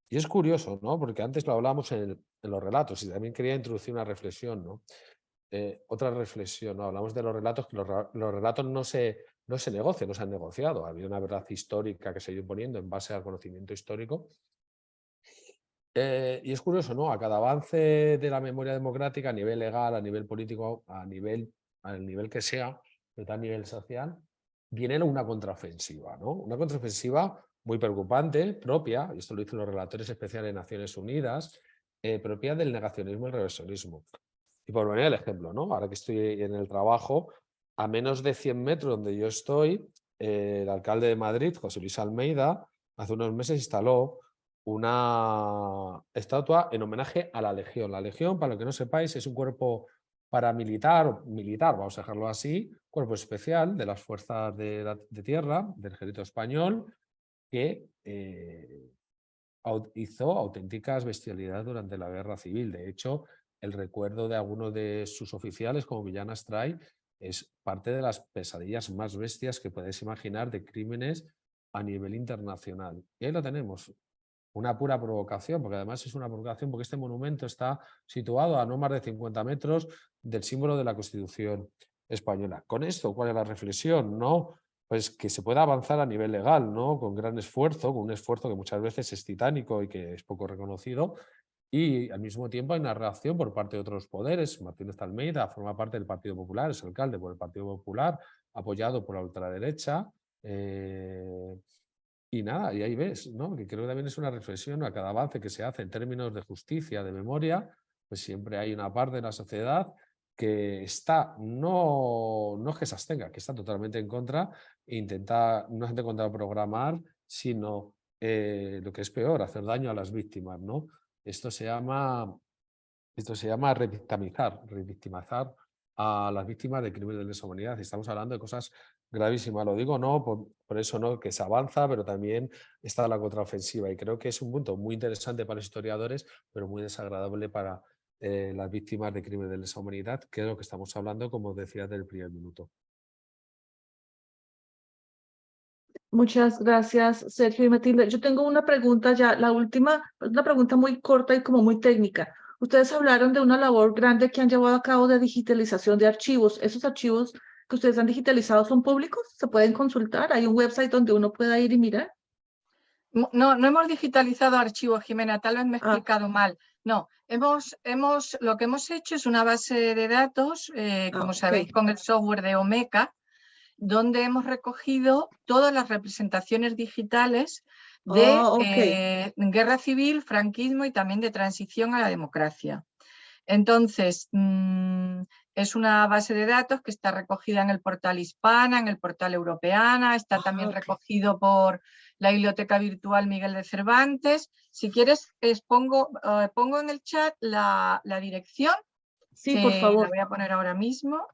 Y es curioso, ¿no? Porque antes lo hablábamos en los relatos y también quería introducir una reflexión, ¿no? Otra reflexión, ¿no? Hablamos de los relatos, que los relatos no se negocian, no se han negociado. Ha habido una verdad histórica que se ha ido imponiendo en base al conocimiento histórico. Y es curioso, ¿no? A cada avance de la memoria democrática a nivel legal, a nivel político, al nivel que sea, pero también a nivel social, viene una contraofensiva, ¿no? Una contraofensiva muy preocupante, propia, y esto lo dicen los relatores especiales de Naciones Unidas, propia del negacionismo y el reversionismo. Y por poner el ejemplo, ¿no? Ahora que estoy en el trabajo, a menos de 100 metros donde yo estoy, el alcalde de Madrid, José Luis Almeida, hace unos meses instaló una estatua en homenaje a la Legión. La Legión, para lo que no sepáis, es un cuerpo paramilitar, militar, vamos a dejarlo así, cuerpo especial de las fuerzas de tierra, del ejército español, que hizo auténticas bestialidades durante la guerra civil. De hecho, el recuerdo de algunos de sus oficiales, como Millán Astray, es parte de las pesadillas más bestias que podéis imaginar de crímenes a nivel internacional. Y ahí lo tenemos. Una pura provocación, porque además es una provocación porque este monumento está situado a no más de 50 metros del símbolo de la Constitución española. Con esto, ¿cuál es la reflexión? ¿No? Pues que se pueda avanzar a nivel legal, ¿no? Con gran esfuerzo, con un esfuerzo que muchas veces es titánico y que es poco reconocido, y al mismo tiempo hay una reacción por parte de otros poderes. Martínez Almeida forma parte del Partido Popular, es alcalde por el Partido Popular, apoyado por la ultraderecha. Y nada, y ahí ves, ¿no? Que creo que también es una reflexión a cada avance que se hace en términos de justicia, de memoria, pues siempre hay una parte de la sociedad que está, no es que se abstenga, que está totalmente en contra e intenta, no es en contra de programar, sino lo que es peor, hacer daño a las víctimas, ¿no? Esto se llama revictimizar a las víctimas de crímenes de lesa humanidad. Estamos hablando de cosas gravísimas. Lo digo no por eso, ¿no? Que se avanza, pero también está la contraofensiva. Y creo que es un punto muy interesante para los historiadores, pero muy desagradable para las víctimas de crímenes de lesa humanidad, que es lo que estamos hablando, como decía, del primer minuto. Muchas gracias, Sergio y Matilde. Yo tengo una pregunta ya, la última, una pregunta muy corta y como muy técnica. Ustedes hablaron de una labor grande que han llevado a cabo de digitalización de archivos. ¿Esos archivos que ustedes han digitalizado son públicos? ¿Se pueden consultar? ¿Hay un website donde uno pueda ir y mirar? No, no hemos digitalizado archivos, Jimena, tal vez me he Ah, explicado mal. No, lo que hemos hecho es una base de datos, como sabéis, ok. con el software de Omeka, donde hemos recogido todas las representaciones digitales de Oh, ok. guerra civil, franquismo y también de transición a la democracia. Entonces, es una base de datos que está recogida en el portal Hispana, en el portal Europeana, está también Ok. recogido por la Biblioteca Virtual Miguel de Cervantes. Si quieres, pongo en el chat la dirección, Sí, por que la favor. voy a poner ahora mismo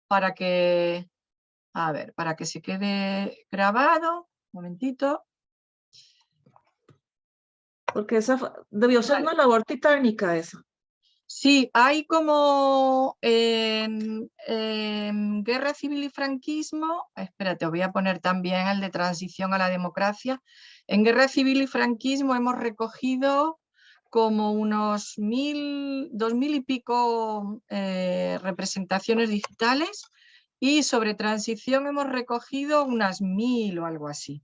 para que, para que se quede grabado. Un momentito. Porque debió ser Vale. una labor titánica esa. Sí, hay como en guerra civil y franquismo, espérate, voy a poner también el de transición a la democracia. En guerra civil y franquismo hemos recogido como unos 2000 y pico representaciones digitales, y sobre transición hemos recogido unas 1000 o algo así.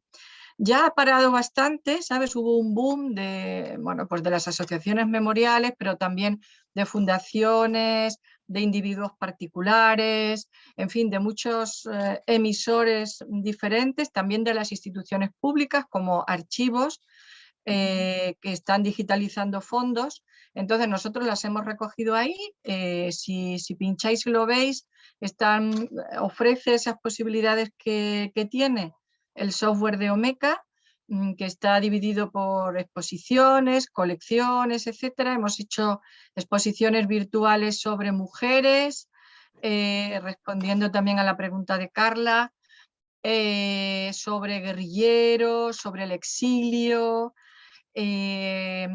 Ya ha parado bastante, ¿sabes? Hubo un boom de, bueno, pues de las asociaciones memoriales, pero también de fundaciones, de individuos particulares, en fin, de muchos emisores diferentes, también de las instituciones públicas como archivos que están digitalizando fondos. Entonces nosotros las hemos recogido ahí. Si pincháis y lo veis, ofrece esas posibilidades que tiene el software de Omeka, que está dividido por exposiciones, colecciones, etcétera. Hemos hecho exposiciones virtuales sobre mujeres, respondiendo también a la pregunta de Carla, sobre guerrilleros, sobre el exilio,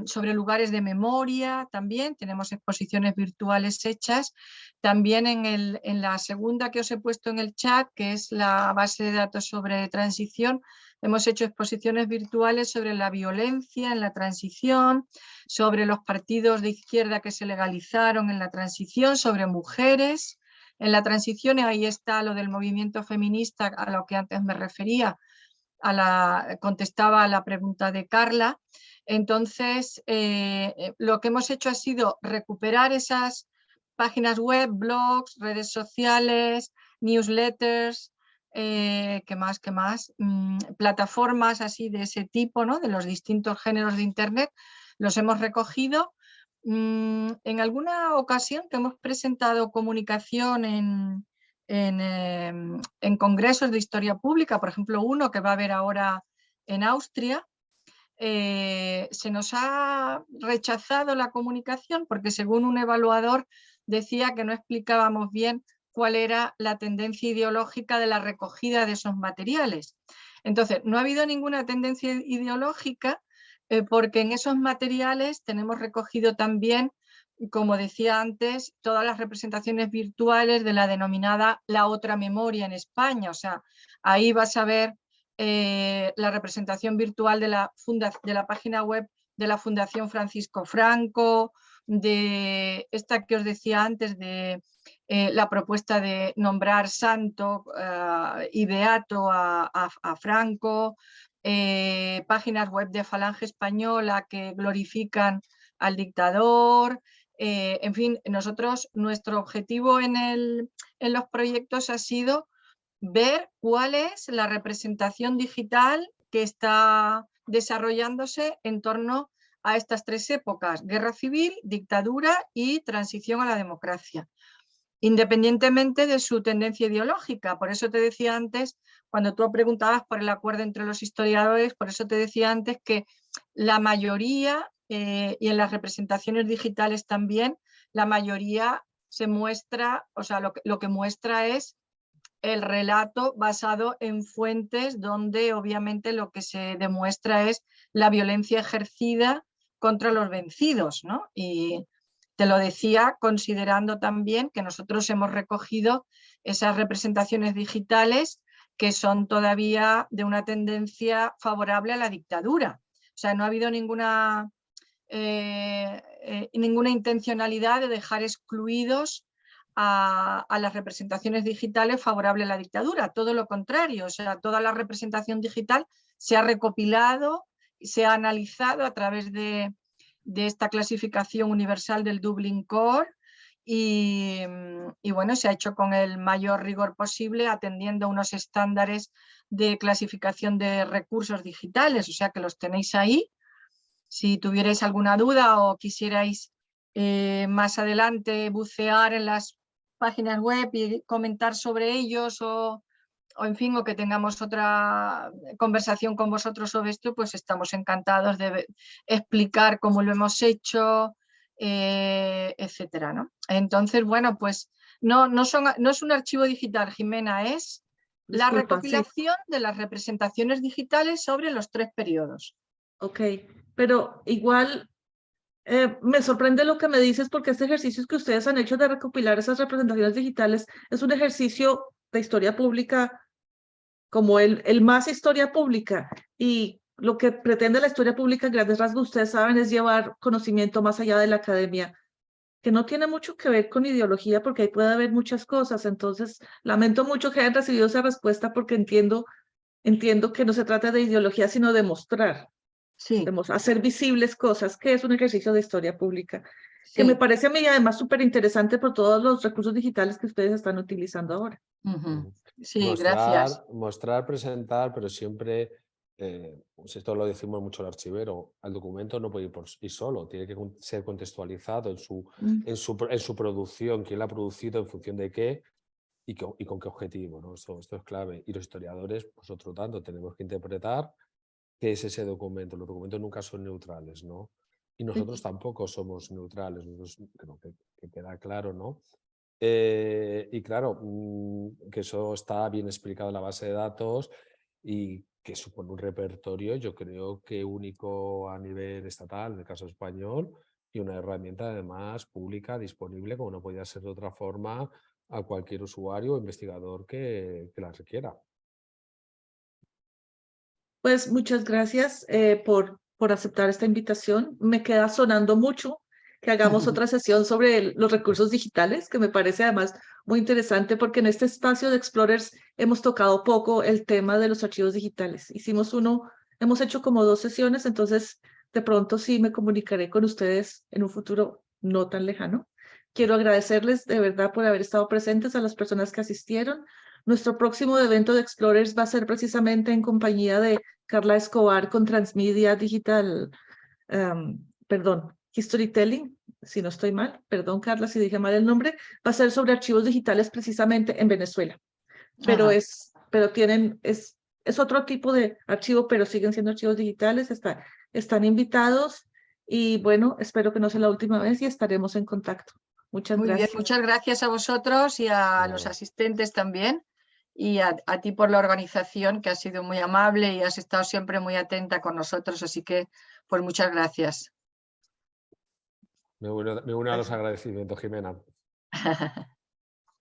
sobre lugares de memoria también. Tenemos exposiciones virtuales hechas. También en la segunda que os he puesto en el chat, que es la base de datos sobre transición, hemos hecho exposiciones virtuales sobre la violencia en la transición, sobre los partidos de izquierda que se legalizaron en la transición, sobre mujeres en la transición, y ahí está lo del movimiento feminista a lo que antes me refería, contestaba a la pregunta de Carla. Entonces, lo que hemos hecho ha sido recuperar esas páginas web, blogs, redes sociales, newsletters, ¿qué más? Plataformas así de ese tipo, ¿no? De los distintos géneros de Internet, los hemos recogido. En alguna ocasión que hemos presentado comunicación en congresos de historia pública, por ejemplo uno que va a haber ahora en Austria, se nos ha rechazado la comunicación porque según un evaluador decía que no explicábamos bien cuál era la tendencia ideológica de la recogida de esos materiales. Entonces, no ha habido ninguna tendencia ideológica porque en esos materiales tenemos recogido también, como decía antes, todas las representaciones virtuales de la denominada La Otra Memoria en España. O sea, ahí vas a ver la representación virtual de la página web de la Fundación Francisco Franco, de esta que os decía antes, de la propuesta de nombrar santo y beato a Franco, páginas web de Falange Española que glorifican al dictador. En fin, nuestro objetivo en los proyectos ha sido ver cuál es la representación digital que está desarrollándose en torno a estas tres épocas: guerra civil, dictadura y transición a la democracia, independientemente de su tendencia ideológica. Por eso te decía antes, cuando tú preguntabas por el acuerdo entre los historiadores, por eso te decía antes que la mayoría, y en las representaciones digitales también, la mayoría se muestra, o sea, lo que muestra es el relato basado en fuentes donde obviamente lo que se demuestra es la violencia ejercida contra los vencidos, ¿no? Y te lo decía considerando también que nosotros hemos recogido esas representaciones digitales que son todavía de una tendencia favorable a la dictadura. O sea, no ha habido ninguna ninguna intencionalidad de dejar excluidos a las representaciones digitales favorables a la dictadura, todo lo contrario, o sea, toda la representación digital se ha recopilado, se ha analizado a través de esta clasificación universal del Dublin Core y bueno, se ha hecho con el mayor rigor posible atendiendo a unos estándares de clasificación de recursos digitales, o sea que los tenéis ahí. Si tuvierais alguna duda o quisierais más adelante bucear en las páginas web y comentar sobre ellos o en fin, o que tengamos otra conversación con vosotros sobre esto, pues estamos encantados de explicar cómo lo hemos hecho, etcétera, ¿no? Entonces, bueno, pues no es un archivo digital, Jimena, es la Disculpa, sí. recopilación de las representaciones digitales sobre los 3 periodos. Ok, pero igual me sorprende lo que me dices porque este ejercicio que ustedes han hecho de recopilar esas representaciones digitales es un ejercicio de historia pública como el más historia pública, y lo que pretende la historia pública en grandes rasgos, ustedes saben, es llevar conocimiento más allá de la academia, que no tiene mucho que ver con ideología porque ahí puede haber muchas cosas. Entonces, lamento mucho que hayan recibido esa respuesta porque entiendo que no se trata de ideología, sino de mostrar. Sí, Hacer visibles cosas, que es un ejercicio de historia pública, que me sí. parece a mí además súper interesante por todos los recursos digitales que ustedes están utilizando ahora. Sí, gracias. Mostrar, presentar, pero siempre, pues esto lo decimos mucho el archivero, el documento no puede ir por sí solo, tiene que ser contextualizado en su producción, quién lo ha producido, en función de qué y con qué objetivo, ¿no? Esto es clave. Y los historiadores, pues otro tanto, tenemos que interpretar qué es ese documento. Los documentos nunca son neutrales, ¿no? Y nosotros tampoco somos neutrales, nosotros creo que queda claro, ¿no? Y claro, que eso está bien explicado en la base de datos y que supone un repertorio, yo creo que único a nivel estatal, en el caso español, y una herramienta además pública, disponible, como no podía ser de otra forma, a cualquier usuario o investigador que la requiera. Pues muchas gracias por aceptar esta invitación. Me queda sonando mucho que hagamos otra sesión sobre los recursos digitales, que me parece además muy interesante porque en este espacio de Explorers hemos tocado poco el tema de los archivos digitales. Hemos hecho como 2 sesiones, entonces de pronto sí me comunicaré con ustedes en un futuro no tan lejano. Quiero agradecerles de verdad por haber estado presentes, a las personas que asistieron. Nuestro próximo evento de Explorers va a ser precisamente en compañía de Carla Escobar con Transmedia Digital, Historytelling, si no estoy mal, perdón Carla si dije mal el nombre, va a ser sobre archivos digitales precisamente en Venezuela. Pero es otro tipo de archivo, pero siguen siendo archivos digitales, están invitados y bueno, espero que no sea la última vez y estaremos en contacto. Muchas Muy bien, gracias. muchas gracias a vosotros y a los asistentes también. Y a ti por la organización, que has sido muy amable y has estado siempre muy atenta con nosotros. Así que, pues muchas gracias. Me uno a los agradecimientos, Jimena.